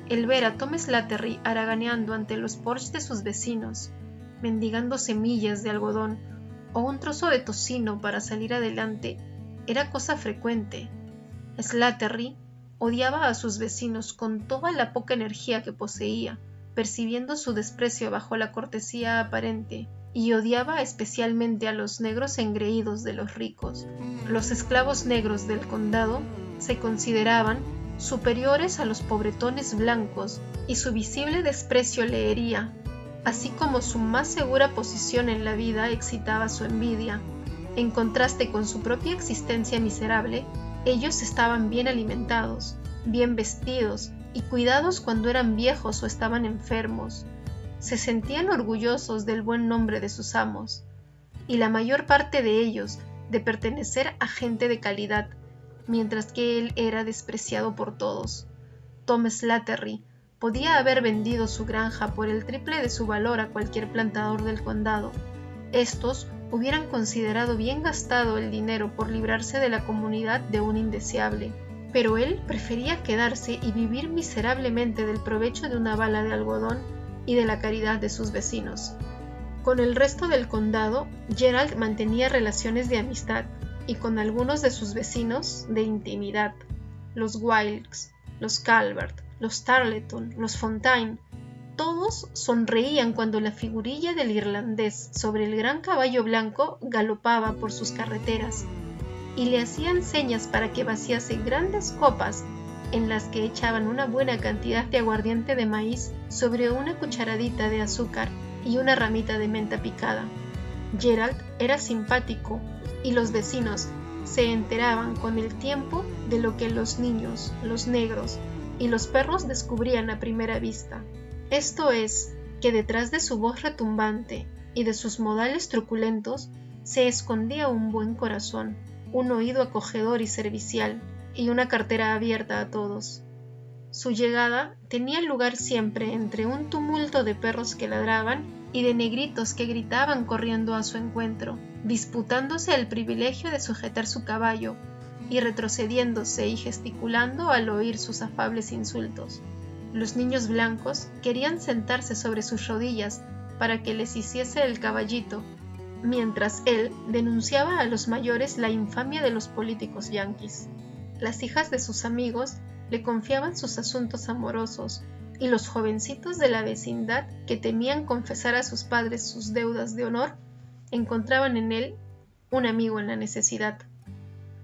Speaker 1: El ver a Tom Slattery haraganeando ante los porches de sus vecinos, mendigando semillas de algodón o un trozo de tocino para salir adelante, era cosa frecuente. Slattery odiaba a sus vecinos con toda la poca energía que poseía, percibiendo su desprecio bajo la cortesía aparente, y odiaba especialmente a los negros engreídos de los ricos. Los esclavos negros del condado se consideraban superiores a los pobretones blancos, y su visible desprecio le hería, así como su más segura posición en la vida excitaba su envidia. En contraste con su propia existencia miserable, ellos estaban bien alimentados, bien vestidos y cuidados cuando eran viejos o estaban enfermos. Se sentían orgullosos del buen nombre de sus amos, y la mayor parte de ellos de pertenecer a gente de calidad, mientras que él era despreciado por todos. Tom Slattery podía haber vendido su granja por el triple de su valor a cualquier plantador del condado. Estos hubieran considerado bien gastado el dinero por librarse de la comunidad de un indeseable, pero él prefería quedarse y vivir miserablemente del provecho de una bala de algodón y de la caridad de sus vecinos. Con el resto del condado, Gerald mantenía relaciones de amistad, y con algunos de sus vecinos de intimidad, los Wilkes, los Calvert, los Tarleton, los Fontaine. Todos sonreían cuando la figurilla del irlandés sobre el gran caballo blanco galopaba por sus carreteras, y le hacían señas para que vaciase grandes copas en las que echaban una buena cantidad de aguardiente de maíz sobre una cucharadita de azúcar y una ramita de menta picada. Gerald era simpático, y los vecinos se enteraban con el tiempo de lo que los niños, los negros y los perros descubrían a primera vista. Esto es, que detrás de su voz retumbante y de sus modales truculentos se escondía un buen corazón, un oído acogedor y servicial, y una cartera abierta a todos. Su llegada tenía lugar siempre entre un tumulto de perros que ladraban y de negritos que gritaban corriendo a su encuentro, disputándose el privilegio de sujetar su caballo y retrocediéndose y gesticulando al oír sus afables insultos. Los niños blancos querían sentarse sobre sus rodillas para que les hiciese el caballito, mientras él denunciaba a los mayores la infamia de los políticos yanquis. Las hijas de sus amigos le confiaban sus asuntos amorosos, y los jovencitos de la vecindad que temían confesar a sus padres sus deudas de honor, encontraban en él un amigo en la necesidad.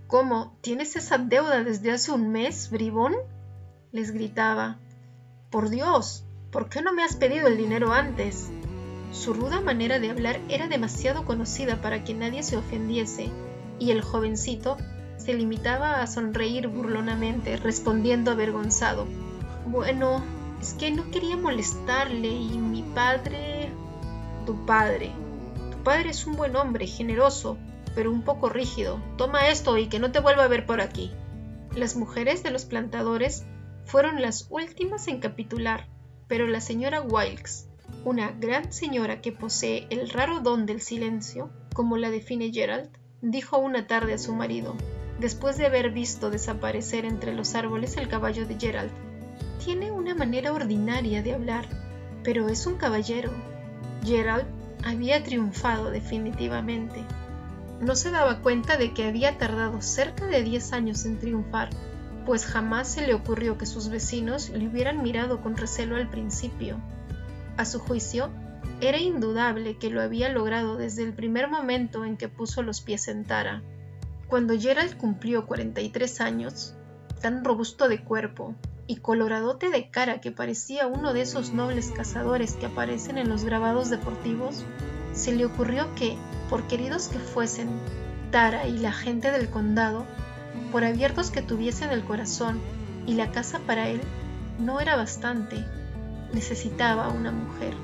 Speaker 1: «¿Cómo? ¿Tienes esa deuda desde hace un mes, bribón?», les gritaba. «Por Dios, ¿por qué no me has pedido el dinero antes?». Su ruda manera de hablar era demasiado conocida para que nadie se ofendiese, y el jovencito se limitaba a sonreír burlonamente, respondiendo avergonzado: «Bueno, es que no quería molestarle y mi padre...». Tu padre es un buen hombre, generoso, pero un poco rígido. Toma esto y que no te vuelva a ver por aquí». Las mujeres de los plantadores fueron las últimas en capitular, pero la señora Wilkes, una gran señora que posee el raro don del silencio, como la define Gerald, dijo una tarde a su marido, después de haber visto desaparecer entre los árboles el caballo de Gerald: «Tiene una manera ordinaria de hablar, pero es un caballero». Gerald había triunfado definitivamente. No se daba cuenta de que había tardado cerca de 10 años en triunfar, pues jamás se le ocurrió que sus vecinos le hubieran mirado con recelo al principio. A su juicio, era indudable que lo había logrado desde el primer momento en que puso los pies en Tara. Cuando Gerald cumplió 43 años, tan robusto de cuerpo y coloradote de cara que parecía uno de esos nobles cazadores que aparecen en los grabados deportivos, se le ocurrió que, por queridos que fuesen Tara y la gente del condado, por abiertos que tuviesen el corazón y la casa para él, no era bastante. Necesitaba una mujer.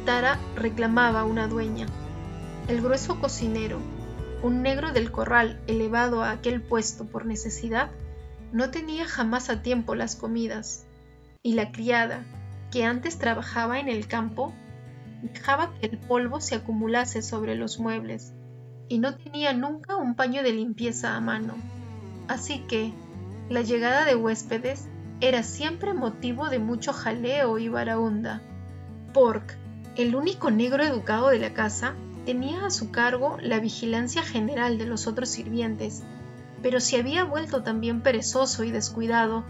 Speaker 1: Tara reclamaba una dueña. El grueso cocinero, un negro del corral elevado a aquel puesto por necesidad, no tenía jamás a tiempo las comidas, y la criada, que antes trabajaba en el campo, dejaba que el polvo se acumulase sobre los muebles, y no tenía nunca un paño de limpieza a mano. Así que la llegada de huéspedes era siempre motivo de mucho jaleo y barahunda. Pork, el único negro educado de la casa, tenía a su cargo la vigilancia general de los otros sirvientes, pero se había vuelto también perezoso y descuidado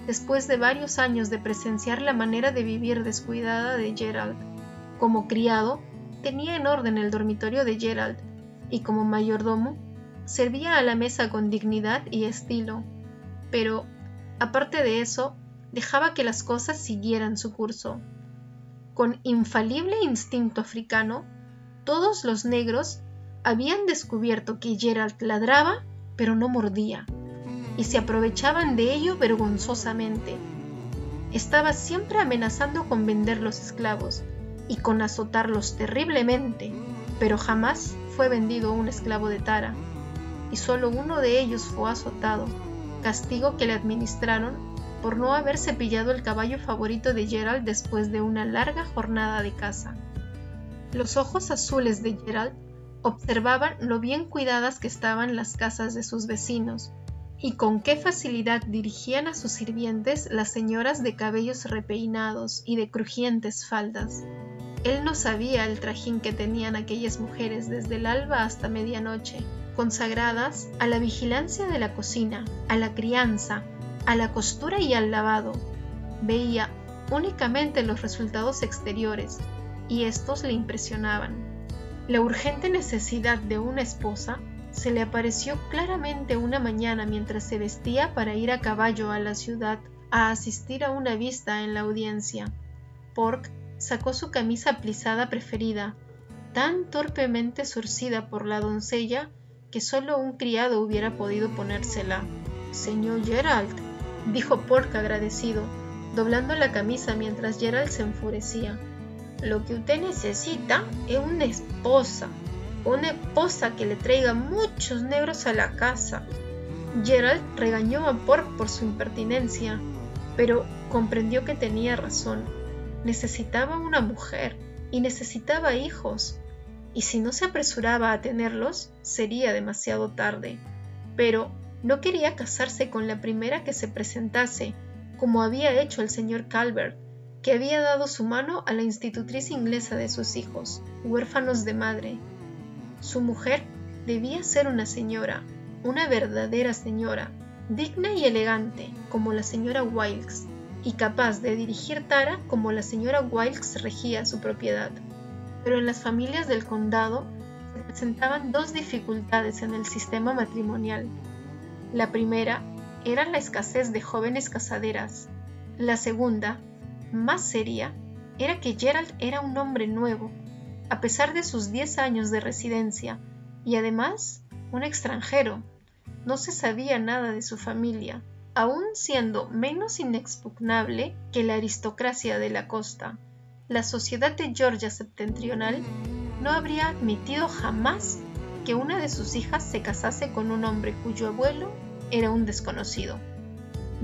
Speaker 1: después de varios años de presenciar la manera de vivir descuidada de Gerald. Como criado, tenía en orden el dormitorio de Gerald, y como mayordomo, servía a la mesa con dignidad y estilo, pero aparte de eso, dejaba que las cosas siguieran su curso. Con infalible instinto africano, todos los negros habían descubierto que Gerald ladraba, pero no mordía, y se aprovechaban de ello vergonzosamente. Estaba siempre amenazando con vender los esclavos y con azotarlos terriblemente, pero jamás fue vendido un esclavo de Tara, y solo uno de ellos fue azotado, castigo que le administraron por no haber cepillado el caballo favorito de Gerald después de una larga jornada de caza. Los ojos azules de Gerald observaban lo bien cuidadas que estaban las casas de sus vecinos, y con qué facilidad dirigían a sus sirvientes las señoras de cabellos repeinados y de crujientes faldas. Él no sabía el trajín que tenían aquellas mujeres desde el alba hasta medianoche, consagradas a la vigilancia de la cocina, a la crianza, a la costura y al lavado. Veía únicamente los resultados exteriores, y estos le impresionaban. La urgente necesidad de una esposa se le apareció claramente una mañana mientras se vestía para ir a caballo a la ciudad a asistir a una vista en la audiencia. Pork sacó su camisa plisada preferida, tan torpemente zurcida por la doncella que solo un criado hubiera podido ponérsela. «Señor Gerald», dijo Pork agradecido, doblando la camisa mientras Gerald se enfurecía, «lo que usted necesita es una esposa que le traiga muchos negros a la casa». Gerald regañó a Pork por su impertinencia, pero comprendió que tenía razón. Necesitaba una mujer y necesitaba hijos, y si no se apresuraba a tenerlos, sería demasiado tarde. Pero no quería casarse con la primera que se presentase, como había hecho el señor Calvert, que había dado su mano a la institutriz inglesa de sus hijos, huérfanos de madre. Su mujer debía ser una señora, una verdadera señora, digna y elegante como la señora Wilkes, y capaz de dirigir Tara como la señora Wilkes regía su propiedad. Pero en las familias del condado se presentaban dos dificultades en el sistema matrimonial. La primera era la escasez de jóvenes casaderas. La segunda, más seria, era que Gerald era un hombre nuevo, a pesar de sus 10 años de residencia, y además un extranjero. No se sabía nada de su familia, aun siendo menos inexpugnable que la aristocracia de la costa. La sociedad de Georgia septentrional no habría admitido jamás que una de sus hijas se casase con un hombre cuyo abuelo era un desconocido.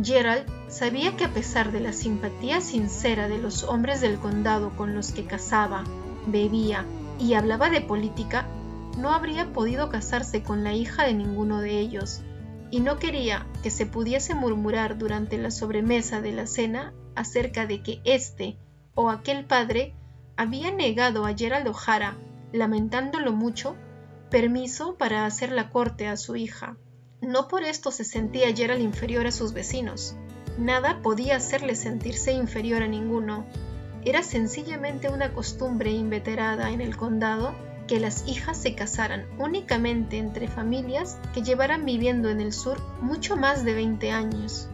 Speaker 1: Gerald sabía que a pesar de la simpatía sincera de los hombres del condado con los que cazaba, bebía y hablaba de política, no habría podido casarse con la hija de ninguno de ellos, y no quería que se pudiese murmurar durante la sobremesa de la cena acerca de que éste o aquel padre había negado a Gerald O'Hara, lamentándolo mucho, permiso para hacer la corte a su hija. No por esto se sentía Gerald inferior a sus vecinos. Nada podía hacerle sentirse inferior a ninguno. Era sencillamente una costumbre inveterada en el condado que las hijas se casaran únicamente entre familias que llevaran viviendo en el sur mucho más de 20 años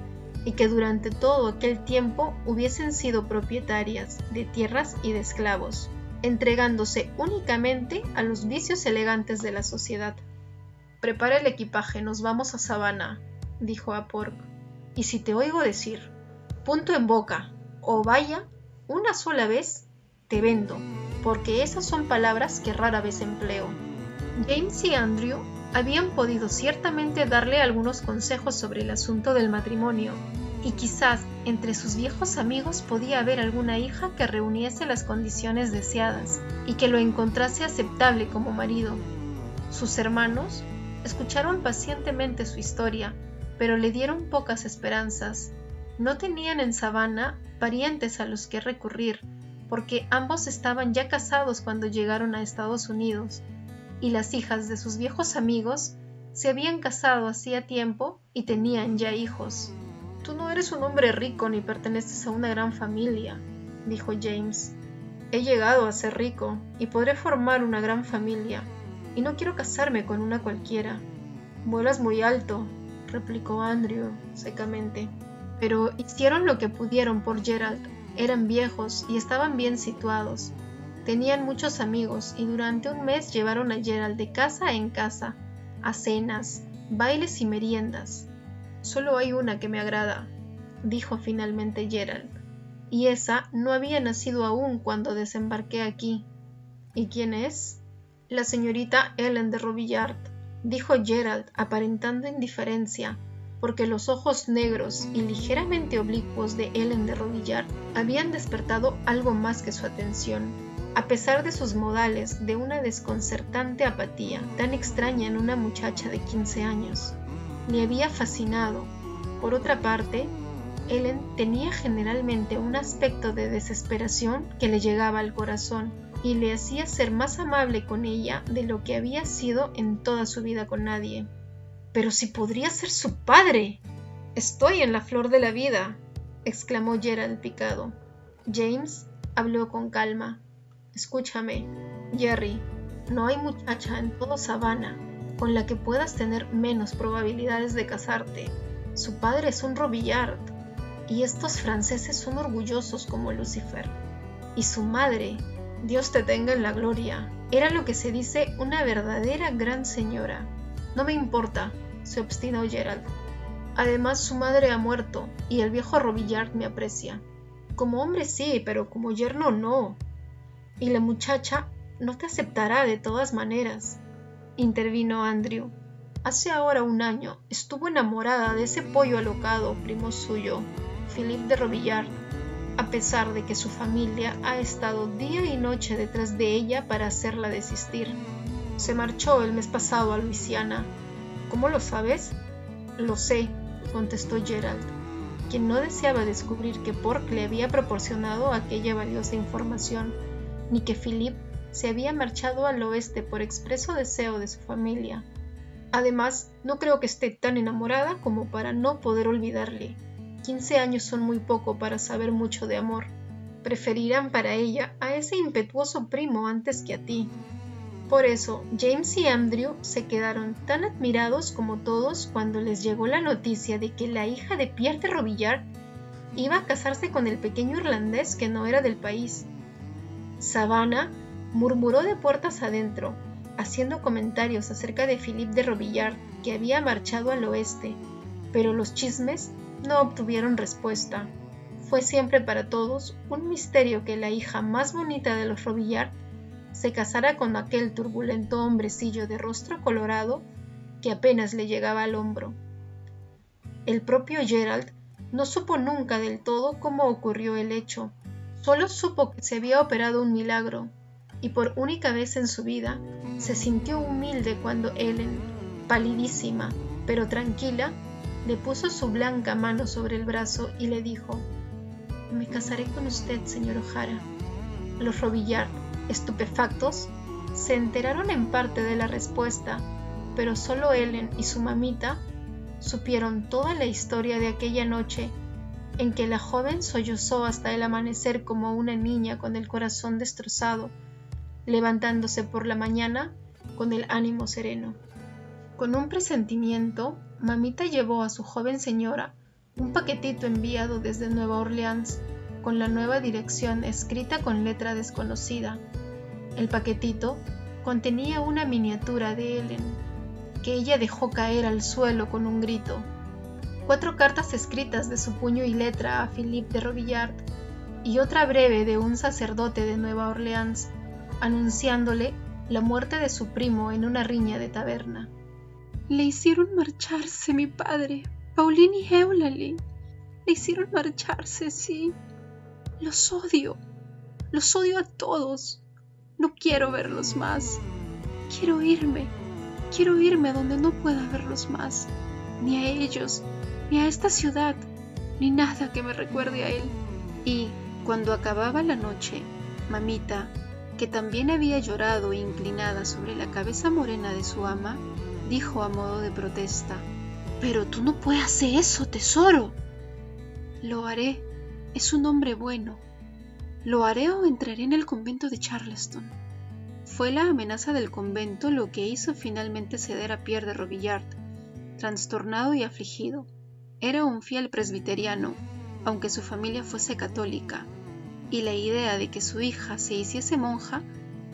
Speaker 1: y que durante todo aquel tiempo hubiesen sido propietarias de tierras y de esclavos, entregándose únicamente a los vicios elegantes de la sociedad. «Prepara el equipaje, nos vamos a Savannah», dijo a Pork, «y si te oigo decir, punto en boca, o vaya, una sola vez, te vendo, porque esas son palabras que rara vez empleo». James y Andrew habían podido ciertamente darle algunos consejos sobre el asunto del matrimonio, y quizás entre sus viejos amigos podía haber alguna hija que reuniese las condiciones deseadas y que lo encontrase aceptable como marido. Sus hermanos escucharon pacientemente su historia, pero le dieron pocas esperanzas. No tenían en Savannah parientes a los que recurrir, porque ambos estaban ya casados cuando llegaron a Estados Unidos, y las hijas de sus viejos amigos se habían casado hacía tiempo y tenían ya hijos. «Tú no eres un hombre rico ni perteneces a una gran familia», dijo James. «He llegado a ser rico y podré formar una gran familia, y no quiero casarme con una cualquiera». «Vuelas muy alto», replicó Andrew secamente. Pero hicieron lo que pudieron por Gerald. Eran viejos y estaban bien situados. Tenían muchos amigos y durante un mes llevaron a Gerald de casa en casa, a cenas, bailes y meriendas. «Solo hay una que me agrada», dijo finalmente Gerald, «y esa no había nacido aún cuando desembarqué aquí». «¿Y quién es?» «La señorita Ellen de Robillard», dijo Gerald aparentando indiferencia, porque los ojos negros y ligeramente oblicuos de Ellen de Robillard habían despertado algo más que su atención, a pesar de sus modales de una desconcertante apatía tan extraña en una muchacha de 15 años. Le había fascinado. Por otra parte, Ellen tenía generalmente un aspecto de desesperación que le llegaba al corazón y le hacía ser más amable con ella de lo que había sido en toda su vida con nadie. «¡Pero si podría ser su padre!» «Estoy en la flor de la vida», exclamó Gerald picado. James habló con calma. «Escúchame, Jerry, no hay muchacha en todo Savannah con la que puedas tener menos probabilidades de casarte. Su padre es un Robillard, y estos franceses son orgullosos como Lucifer. Y su madre, Dios te tenga en la gloria, era lo que se dice una verdadera gran señora». «No me importa», se obstinó Gerald. «Además su madre ha muerto, y el viejo Robillard me aprecia. Como hombre sí, pero como yerno no. Y la muchacha no te aceptará de todas maneras», intervino Andrew. «Hace ahora un año estuvo enamorada de ese pollo alocado, primo suyo, Philippe de Robillard, a pesar de que su familia ha estado día y noche detrás de ella para hacerla desistir. Se marchó el mes pasado a Luisiana». «¿Cómo lo sabes?» «Lo sé», contestó Gerald. quien no deseaba descubrir que Pork le había proporcionado aquella valiosa información, ni que Philip se había marchado al oeste por expreso deseo de su familia. Además, no creo que esté tan enamorada como para no poder olvidarle. 15 años son muy poco para saber mucho de amor. Preferirán para ella a ese impetuoso primo antes que a ti. Por eso, James y Andrew se quedaron tan admirados como todos cuando les llegó la noticia de que la hija de Pierre de Robillard iba a casarse con el pequeño irlandés que no era del país. Savannah murmuró de puertas adentro, haciendo comentarios acerca de Philip de Robillard, que había marchado al oeste, pero los chismes no obtuvieron respuesta. Fue siempre para todos un misterio que la hija más bonita de los Robillard se casara con aquel turbulento hombrecillo de rostro colorado que apenas le llegaba al hombro. El propio Gerald no supo nunca del todo cómo ocurrió el hecho, solo supo que se había operado un milagro, y por única vez en su vida se sintió humilde cuando Ellen, palidísima pero tranquila, le puso su blanca mano sobre el brazo y le dijo: «Me casaré con usted, señor O'Hara». Los Robillard, estupefactos, se enteraron en parte de la respuesta, pero solo Ellen y su mamita supieron toda la historia de aquella noche en que la joven sollozó hasta el amanecer como una niña con el corazón destrozado, levantándose por la mañana con el ánimo sereno. Con un presentimiento, mamita llevó a su joven señora un paquetito enviado desde Nueva Orleans con la nueva dirección escrita con letra desconocida. El paquetito contenía una miniatura de Ellen, que ella dejó caer al suelo con un grito, 4 cartas escritas de su puño y letra a Philip de Robillard y otra breve de un sacerdote de Nueva Orleans, anunciándole la muerte de su primo en una riña de taberna. «Le hicieron marcharse, mi padre, Pauline y Eulalie. Le hicieron marcharse, sí. Los odio a todos. No quiero verlos más. Quiero irme a donde no pueda verlos más, ni a ellos, ni a esta ciudad, ni nada que me recuerde a él». Y, cuando acababa la noche, mamita, que también había llorado inclinada sobre la cabeza morena de su ama, dijo a modo de protesta: «Pero tú no puedes hacer eso, tesoro». «Lo haré, es un hombre bueno. Lo haré o entraré en el convento de Charleston». Fue la amenaza del convento lo que hizo finalmente ceder a Pierre de Robillard, trastornado y afligido. Era un fiel presbiteriano, aunque su familia fuese católica, y la idea de que su hija se hiciese monja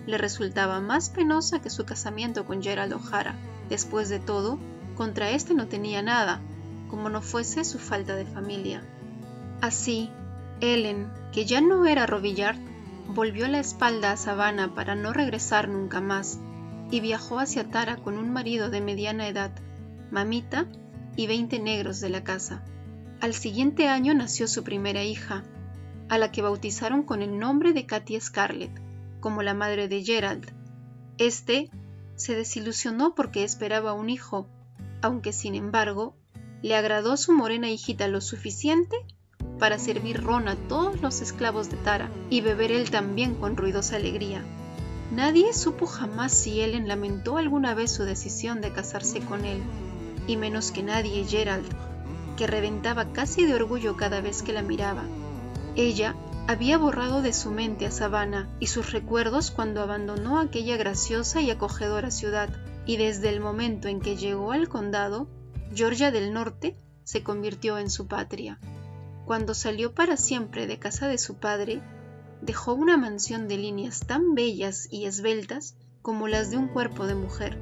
Speaker 1: le resultaba más penosa que su casamiento con Gerald O'Hara. Después de todo, contra éste no tenía nada, como no fuese su falta de familia. Así, Ellen, que ya no era Robillard, volvió la espalda a Savannah para no regresar nunca más, y viajó hacia Tara con un marido de mediana edad, mamita y 20 negros de la casa. Al siguiente año nació su primera hija, a la que bautizaron con el nombre de Katy Scarlett, como la madre de Gerald. Este se desilusionó porque esperaba un hijo, aunque sin embargo le agradó su morena hijita lo suficiente para servir ron a todos los esclavos de Tara y beber él también con ruidosa alegría. Nadie supo jamás si Ellen lamentó alguna vez su decisión de casarse con él, y menos que nadie Gerald, que reventaba casi de orgullo cada vez que la miraba. Ella había borrado de su mente a Savannah y sus recuerdos cuando abandonó aquella graciosa y acogedora ciudad, y desde el momento en que llegó al condado, Georgia del Norte se convirtió en su patria. Cuando salió para siempre de casa de su padre, dejó una mansión de líneas tan bellas y esbeltas como las de un cuerpo de mujer,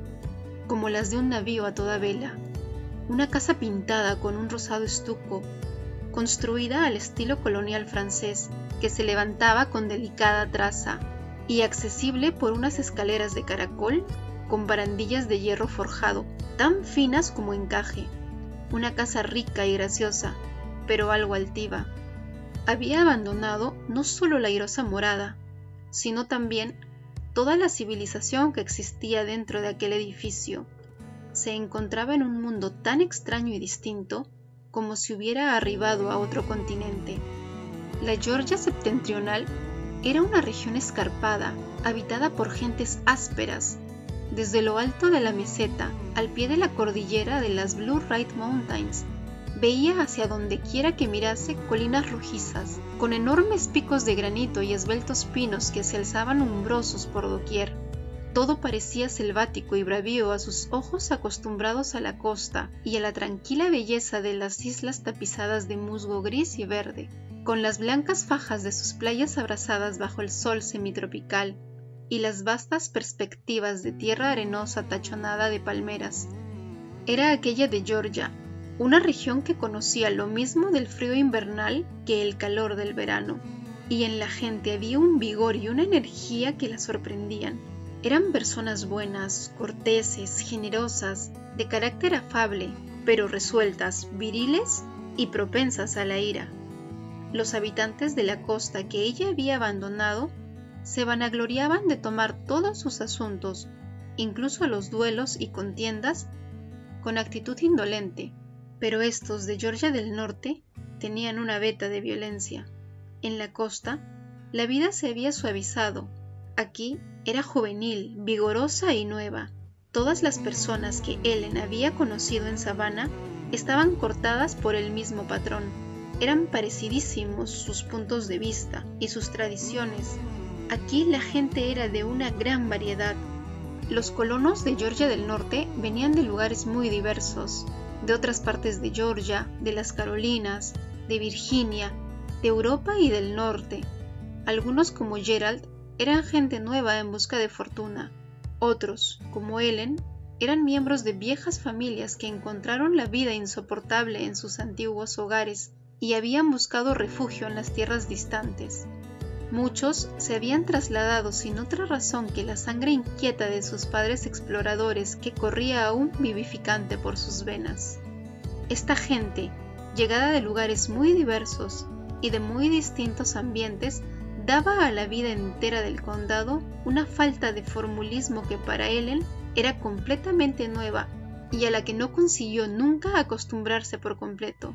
Speaker 1: como las de un navío a toda vela, una casa pintada con un rosado estuco, construida al estilo colonial francés, que se levantaba con delicada traza y accesible por unas escaleras de caracol con barandillas de hierro forjado, tan finas como encaje. Una casa rica y graciosa, pero algo altiva. Había abandonado no solo la airosa morada, sino también toda la civilización que existía dentro de aquel edificio. Se encontraba en un mundo tan extraño y distinto
Speaker 2: como si hubiera arribado a otro continente. La Georgia septentrional era una región escarpada, habitada por gentes ásperas. Desde lo alto de la meseta, al pie de la cordillera de las Blue Ridge Mountains, veía hacia donde quiera que mirase colinas rojizas, con enormes picos de granito y esbeltos pinos que se alzaban umbrosos por doquier. Todo parecía selvático y bravío a sus ojos acostumbrados a la costa y a la tranquila belleza de las islas tapizadas de musgo gris y verde, con las blancas fajas de sus playas abrasadas bajo el sol semitropical y las vastas perspectivas de tierra arenosa tachonada de palmeras. Era aquella de Georgia, una región que conocía lo mismo del frío invernal que el calor del verano, y en la gente había un vigor y una energía que la sorprendían. Eran personas buenas, corteses, generosas, de carácter afable, pero resueltas, viriles y propensas a la ira. Los habitantes de la costa que ella había abandonado se vanagloriaban de tomar todos sus asuntos, incluso los duelos y contiendas, con actitud indolente, pero estos de Georgia del Norte tenían una veta de violencia. En la costa, la vida se había suavizado. Aquí era juvenil, vigorosa y nueva. Todas las personas que Ellen había conocido en Savannah estaban cortadas por el mismo patrón. Eran parecidísimos sus puntos de vista y sus tradiciones. Aquí la gente era de una gran variedad. Los colonos de Georgia del Norte venían de lugares muy diversos, de otras partes de Georgia, de las Carolinas, de Virginia, de Europa y del Norte. Algunos, como Gerald, eran gente nueva en busca de fortuna. Otros, como Ellen, eran miembros de viejas familias que encontraron la vida insoportable en sus antiguos hogares y habían buscado refugio en las tierras distantes. Muchos se habían trasladado sin otra razón que la sangre inquieta de sus padres exploradores que corría aún vivificante por sus venas. Esta gente, llegada de lugares muy diversos y de muy distintos ambientes, daba a la vida entera del condado una falta de formulismo que para Ellen era completamente nueva y a la que no consiguió nunca acostumbrarse por completo.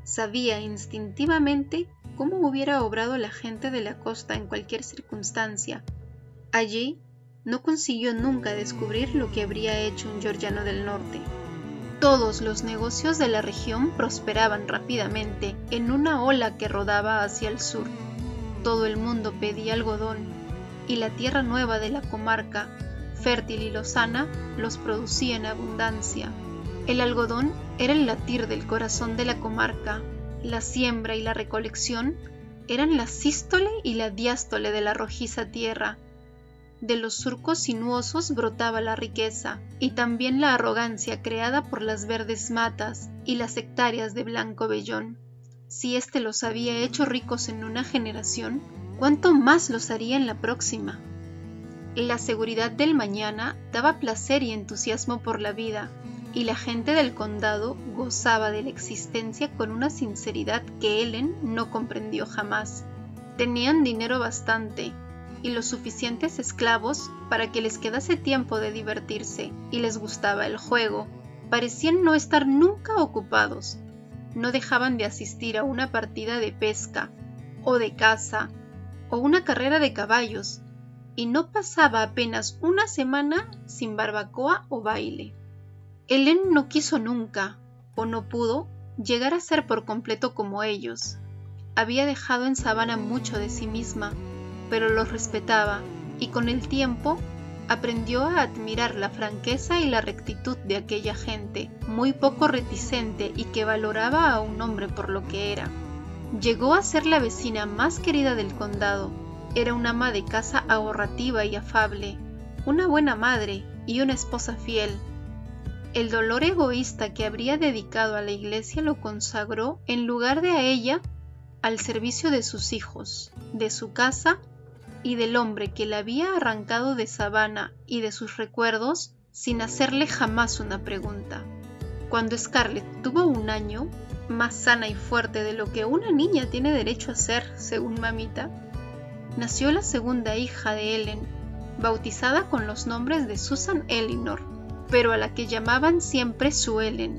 Speaker 2: Sabía instintivamente cómo hubiera obrado la gente de la costa en cualquier circunstancia. Allí no consiguió nunca descubrir lo que habría hecho un georgiano del norte. Todos los negocios de la región prosperaban rápidamente en una ola que rodaba hacia el sur. Todo el mundo pedía algodón, y la tierra nueva de la comarca, fértil y lozana, los producía en abundancia. El algodón era el latir del corazón de la comarca. La siembra y la recolección eran la sístole y la diástole de la rojiza tierra. De los surcos sinuosos brotaba la riqueza, y también la arrogancia creada por las verdes matas y las hectáreas de blanco vellón. Si éste los había hecho ricos en una generación, ¿cuánto más los haría en la próxima? La seguridad del mañana daba placer y entusiasmo por la vida, y la gente del condado gozaba de la existencia con una sinceridad que Ellen no comprendió jamás. Tenían dinero bastante y los suficientes esclavos para que les quedase tiempo de divertirse, y les gustaba el juego. Parecían no estar nunca ocupados. No dejaban de asistir a una partida de pesca, o de caza, o una carrera de caballos, y no pasaba apenas una semana sin barbacoa o baile. Ellen no quiso nunca, o no pudo, llegar a ser por completo como ellos. Había dejado en Savannah mucho de sí misma, pero los respetaba, y con el tiempo aprendió a admirar la franqueza y la rectitud de aquella gente, muy poco reticente y que valoraba a un hombre por lo que era. Llegó a ser la vecina más querida del condado. Era una ama de casa ahorrativa y afable, una buena madre y una esposa fiel. El dolor egoísta que habría dedicado a la iglesia lo consagró, en lugar de a ella, al servicio de sus hijos, de su casa y del hombre que la había arrancado de Savannah y de sus recuerdos sin hacerle jamás una pregunta. Cuando Scarlett tuvo 1 año, más sana y fuerte de lo que una niña tiene derecho a ser, según mamita, nació la segunda hija de Ellen, bautizada con los nombres de Susan Eleanor, pero a la que llamaban siempre Sue Ellen.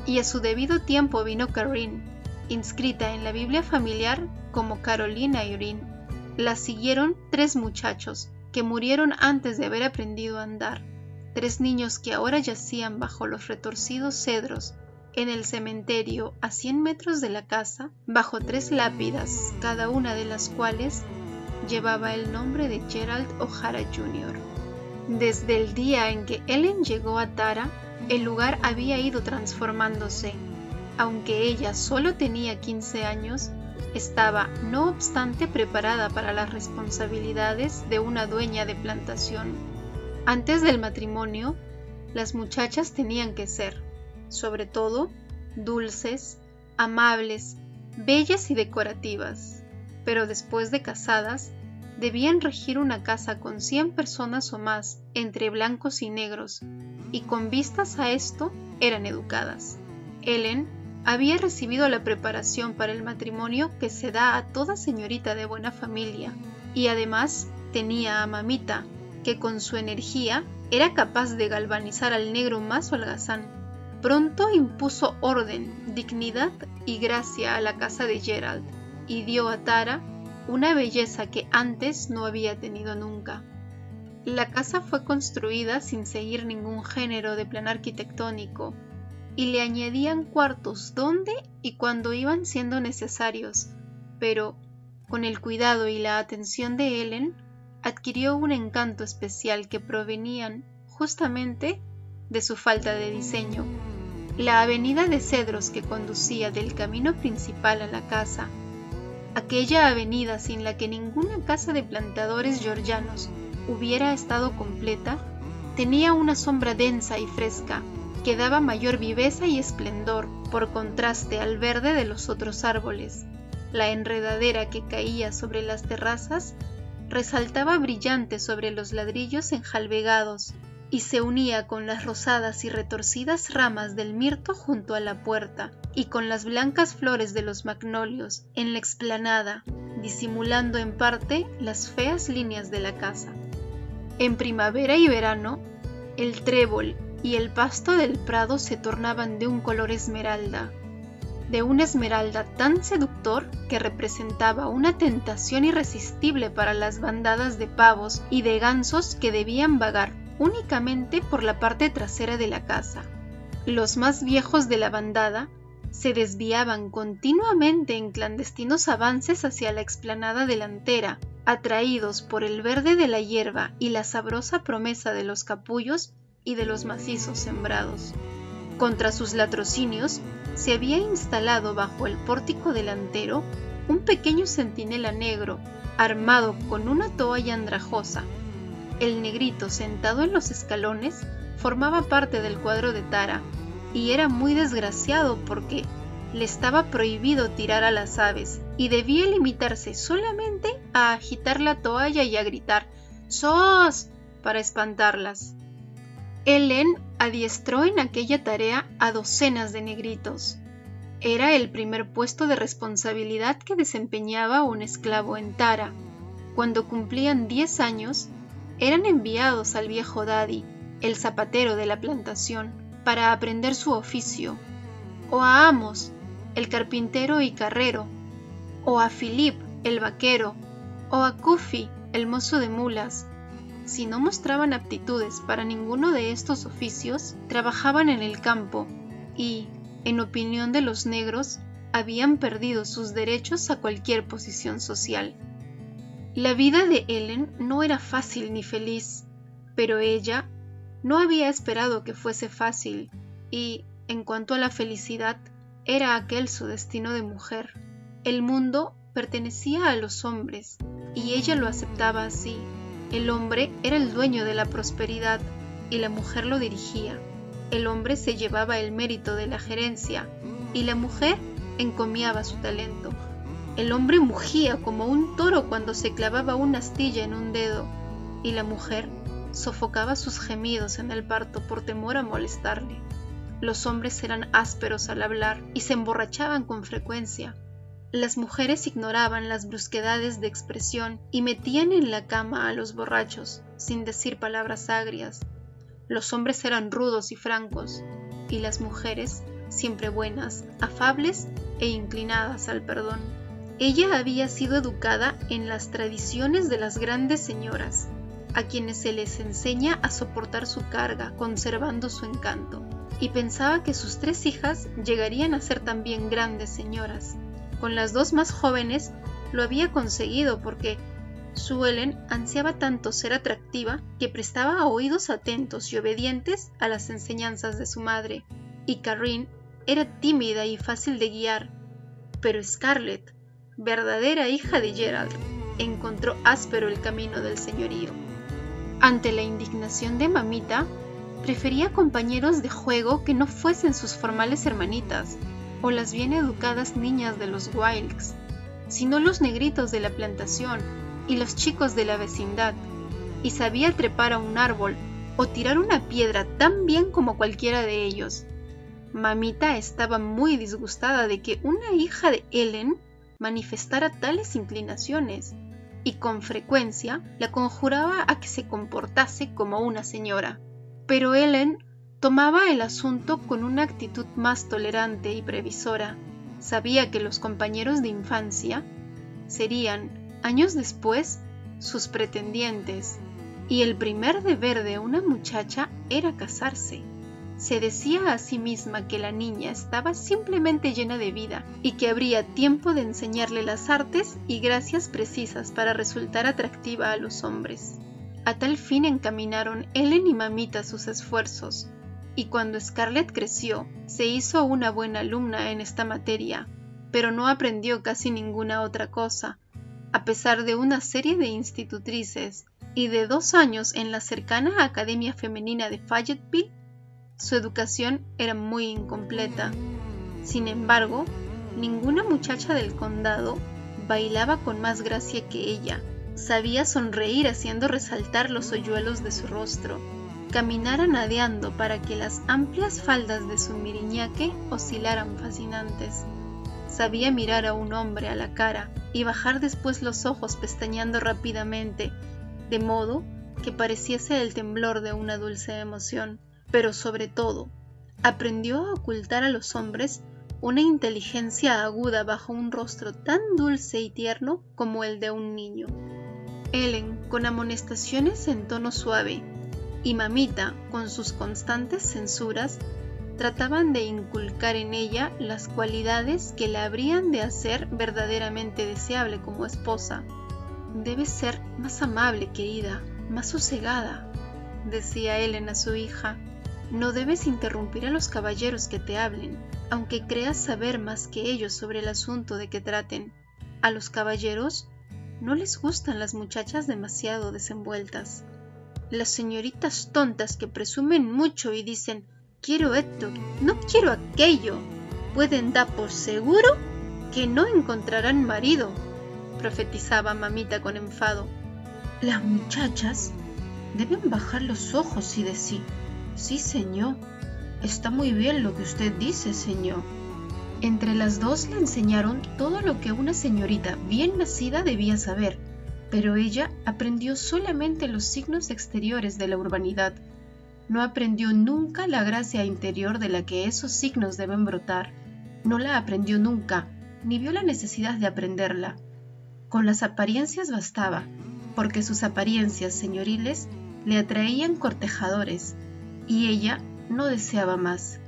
Speaker 2: y a su debido tiempo vino Carine, inscrita en la Biblia familiar como Carolina Irene. La siguieron 3 muchachos que murieron antes de haber aprendido a andar, 3 niños que ahora yacían bajo los retorcidos cedros en el cementerio a 100 metros de la casa, bajo 3 lápidas, cada una de las cuales llevaba el nombre de Gerald O'Hara Jr. Desde el día en que Ellen llegó a Tara, el lugar había ido transformándose. Aunque ella solo tenía 15 años, estaba, no obstante, preparada para las responsabilidades de una dueña de plantación. Antes del matrimonio, las muchachas tenían que ser, sobre todo, dulces, amables, bellas y decorativas, pero después de casadas, debían regir una casa con 100 personas o más, entre blancos y negros, y con vistas a esto eran educadas. Ellen había recibido la preparación para el matrimonio que se da a toda señorita de buena familia, y además tenía a mamita, que con su energía era capaz de galvanizar al negro más holgazán. Pronto impuso orden, dignidad y gracia a la casa de Gerald, y dio a Tara una belleza que antes no había tenido nunca. La casa fue construida sin seguir ningún género de plan arquitectónico, y le añadían cuartos donde y cuando iban siendo necesarios, pero, con el cuidado y la atención de Ellen, adquirió un encanto especial que provenían justamente de su falta de diseño. La avenida de cedros que conducía del camino principal a la casa, aquella avenida sin la que ninguna casa de plantadores georgianos hubiera estado completa, tenía una sombra densa y fresca que daba mayor viveza y esplendor por contraste al verde de los otros árboles. La enredadera que caía sobre las terrazas resaltaba brillante sobre los ladrillos enjalbegados y se unía con las rosadas y retorcidas ramas del mirto junto a la puerta y con las blancas flores de los magnolios en la explanada, disimulando en parte las feas líneas de la casa. En primavera y verano, el trébol y el pasto del prado se tornaban de un color esmeralda, de un esmeralda tan seductor que representaba una tentación irresistible para las bandadas de pavos y de gansos que debían vagar únicamente por la parte trasera de la casa. Los más viejos de la bandada se desviaban continuamente en clandestinos avances hacia la explanada delantera, atraídos por el verde de la hierba y la sabrosa promesa de los capullos y de los macizos sembrados. Contra sus latrocinios se había instalado bajo el pórtico delantero un pequeño centinela negro, armado con una toalla andrajosa. El negrito sentado en los escalones formaba parte del cuadro de Tara, y era muy desgraciado porque le estaba prohibido tirar a las aves, y debía limitarse solamente a agitar la toalla y a gritar «¡Sos!» para espantarlas. Ellen adiestró en aquella tarea a docenas de negritos. Era el primer puesto de responsabilidad que desempeñaba un esclavo en Tara. Cuando cumplían 10 años, eran enviados al viejo Daddy, el zapatero de la plantación, para aprender su oficio, o a Amos, el carpintero y carrero, o a Philip, el vaquero, o a Cuffy, el mozo de mulas. Si no mostraban aptitudes para ninguno de estos oficios, trabajaban en el campo y, en opinión de los negros, habían perdido sus derechos a cualquier posición social. La vida de Ellen no era fácil ni feliz, pero ella no había esperado que fuese fácil y, en cuanto a la felicidad, era aquel su destino de mujer. El mundo pertenecía a los hombres y ella lo aceptaba así. El hombre era el dueño de la prosperidad y la mujer lo dirigía. El hombre se llevaba el mérito de la gerencia y la mujer encomiaba su talento. El hombre mugía como un toro cuando se clavaba una astilla en un dedo y la mujer sofocaba sus gemidos en el parto por temor a molestarle. Los hombres eran ásperos al hablar y se emborrachaban con frecuencia. Las mujeres ignoraban las brusquedades de expresión y metían en la cama a los borrachos, sin decir palabras agrias. Los hombres eran rudos y francos, y las mujeres siempre buenas, afables e inclinadas al perdón. Ella había sido educada en las tradiciones de las grandes señoras, a quienes se les enseña a soportar su carga, conservando su encanto, y pensaba que sus 3 hijas llegarían a ser también grandes señoras. Con las 2 más jóvenes lo había conseguido porque Sue Ellen ansiaba tanto ser atractiva que prestaba oídos atentos y obedientes a las enseñanzas de su madre, y Carrine era tímida y fácil de guiar, pero Scarlett, verdadera hija de Gerald, encontró áspero el camino del señorío. Ante la indignación de mamita, prefería compañeros de juego que no fuesen sus formales hermanitas o las bien educadas niñas de los Wilkes, sino los negritos de la plantación y los chicos de la vecindad, y sabía trepar a un árbol o tirar una piedra tan bien como cualquiera de ellos. Mamita estaba muy disgustada de que una hija de Ellen manifestara tales inclinaciones, y con frecuencia la conjuraba a que se comportase como una señora. Pero Ellen tomaba el asunto con una actitud más tolerante y previsora. Sabía que los compañeros de infancia serían, años después, sus pretendientes, y el primer deber de una muchacha era casarse. Se decía a sí misma que la niña estaba simplemente llena de vida y que habría tiempo de enseñarle las artes y gracias precisas para resultar atractiva a los hombres. A tal fin encaminaron Ellen y mamita sus esfuerzos, y cuando Scarlett creció, se hizo una buena alumna en esta materia, pero no aprendió casi ninguna otra cosa, a pesar de una serie de institutrices y de 2 años en la cercana Academia Femenina de Fayetteville. Su educación era muy incompleta. Sin embargo, ninguna muchacha del condado bailaba con más gracia que ella. Sabía sonreír haciendo resaltar los hoyuelos de su rostro, caminar anadeando para que las amplias faldas de su miriñaque oscilaran fascinantes. Sabía mirar a un hombre a la cara y bajar después los ojos pestañeando rápidamente, de modo que pareciese el temblor de una dulce emoción. Pero sobre todo, aprendió a ocultar a los hombres una inteligencia aguda bajo un rostro tan dulce y tierno como el de un niño. Ellen, con amonestaciones en tono suave, y mamita, con sus constantes censuras, trataban de inculcar en ella las cualidades que la habrían de hacer verdaderamente deseable como esposa. «Debes ser más amable, querida, más sosegada», decía Ellen a su hija. «No debes interrumpir a los caballeros que te hablen, aunque creas saber más que ellos sobre el asunto de que traten. A los caballeros no les gustan las muchachas demasiado desenvueltas. Las señoritas tontas que presumen mucho y dicen «quiero esto, no quiero aquello», pueden dar por seguro que no encontrarán marido», profetizaba mamita con enfado. «Las muchachas deben bajar los ojos y decir «sí, señor, está muy bien lo que usted dice, señor». Entre las 2 le enseñaron todo lo que una señorita bien nacida debía saber, pero ella aprendió solamente los signos exteriores de la urbanidad. No aprendió nunca la gracia interior de la que esos signos deben brotar. No la aprendió nunca, ni vio la necesidad de aprenderla. Con las apariencias bastaba, porque sus apariencias señoriles le atraían cortejadores, y ella no deseaba más.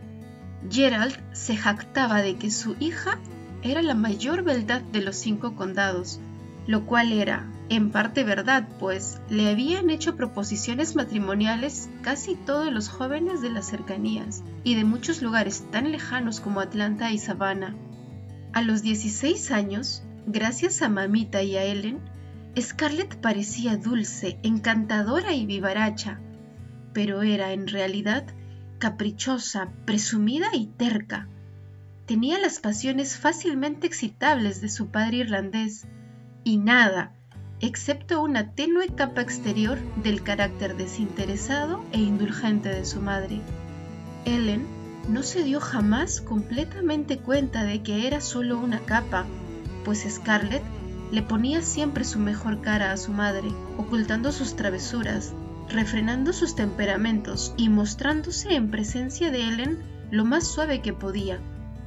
Speaker 2: Gerald se jactaba de que su hija era la mayor beldad de los 5 condados, lo cual era, en parte verdad, pues le habían hecho proposiciones matrimoniales casi todos los jóvenes de las cercanías y de muchos lugares tan lejanos como Atlanta y Savannah. A los 16 años, gracias a mamita y a Ellen, Scarlett parecía dulce, encantadora y vivaracha, pero era en realidad caprichosa, presumida y terca. Tenía las pasiones fácilmente excitables de su padre irlandés y nada, excepto una tenue capa exterior del carácter desinteresado e indulgente de su madre. Ellen no se dio jamás completamente cuenta de que era solo una capa, pues Scarlett le ponía siempre su mejor cara a su madre, ocultando sus travesuras, refrenando sus temperamentos y mostrándose en presencia de Ellen
Speaker 1: lo más suave que podía,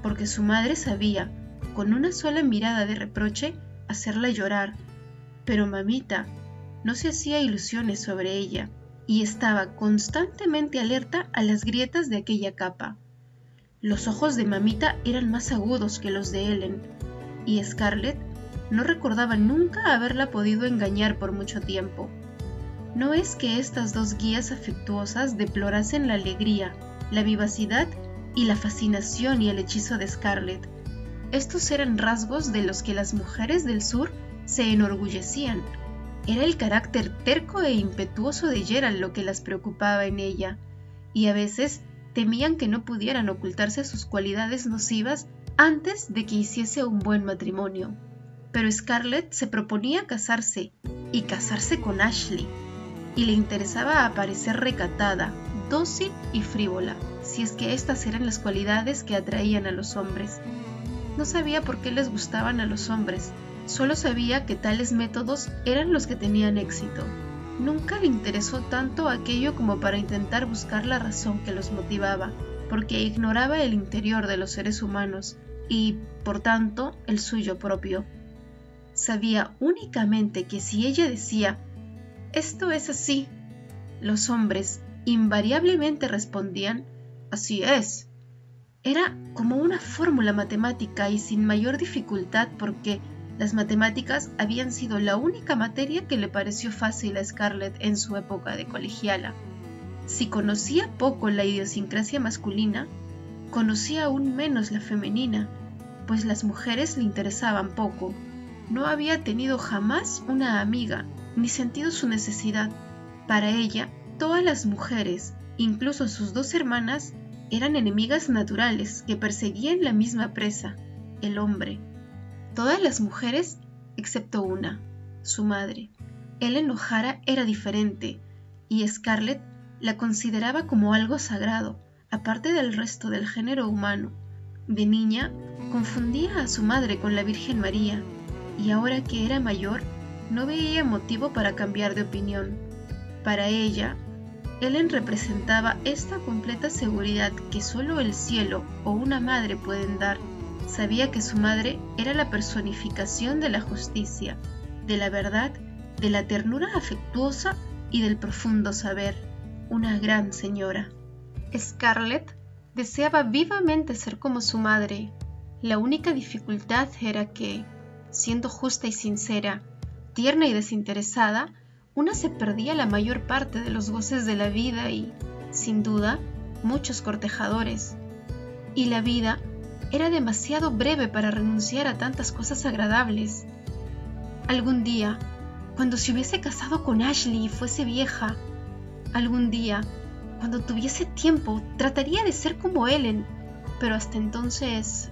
Speaker 1: porque su madre sabía, con una sola mirada de reproche, hacerla llorar. Pero mamita no se hacía ilusiones sobre ella y estaba constantemente alerta a las grietas de aquella capa. Los ojos de mamita eran más agudos que los de Ellen, y Scarlett no recordaba nunca haberla podido engañar por mucho tiempo. No es que estas dos guías afectuosas deplorasen la alegría, la vivacidad y la fascinación y el hechizo de Scarlett. Estos eran rasgos de los que las mujeres del sur se enorgullecían. Era el carácter terco e impetuoso de Gerald lo que las preocupaba en ella, y a veces temían que no pudieran ocultarse sus cualidades nocivas antes de que hiciese un buen matrimonio. Pero Scarlett se proponía casarse, y casarse con Ashley, y le interesaba aparecer recatada, dócil y frívola, si es que estas eran las cualidades que atraían a los hombres. No sabía por qué les gustaban a los hombres, solo sabía que tales métodos eran los que tenían éxito. Nunca le interesó tanto aquello como para intentar buscar la razón que los motivaba, porque ignoraba el interior de los seres humanos y, por tanto, el suyo propio. Sabía únicamente que si ella decía «esto es así», los hombres invariablemente respondían «así es». Era como una fórmula matemática y sin mayor dificultad porque las matemáticas habían sido la única materia que le pareció fácil a Scarlett en su época de colegiala. Si conocía poco la idiosincrasia masculina, conocía aún menos la femenina, pues las mujeres le interesaban poco. No había tenido jamás una amiga, ni sentido su necesidad. Para ella, todas las mujeres, incluso sus dos hermanas, eran enemigas naturales que perseguían la misma presa, el hombre. Todas las mujeres, excepto una, su madre. Ellen O'Hara era diferente, y Scarlett la consideraba como algo sagrado, aparte del resto del género humano. De niña, confundía a su madre con la Virgen María, y ahora que era mayor, no veía motivo para cambiar de opinión. Para ella, Ellen representaba esta completa seguridad que solo el cielo o una madre pueden dar. Sabía que su madre era la personificación de la justicia, de la verdad, de la ternura afectuosa y del profundo saber, una gran señora. Scarlett deseaba vivamente ser como su madre. La única dificultad era que, siendo justa y sincera, tierna y desinteresada, una se perdía la mayor parte de los goces de la vida y, sin duda, muchos cortejadores. Y la vida era demasiado breve para renunciar a tantas cosas agradables. Algún día, cuando se hubiese casado con Ashley y fuese vieja, algún día, cuando tuviese tiempo, trataría de ser como Ellen, pero hasta entonces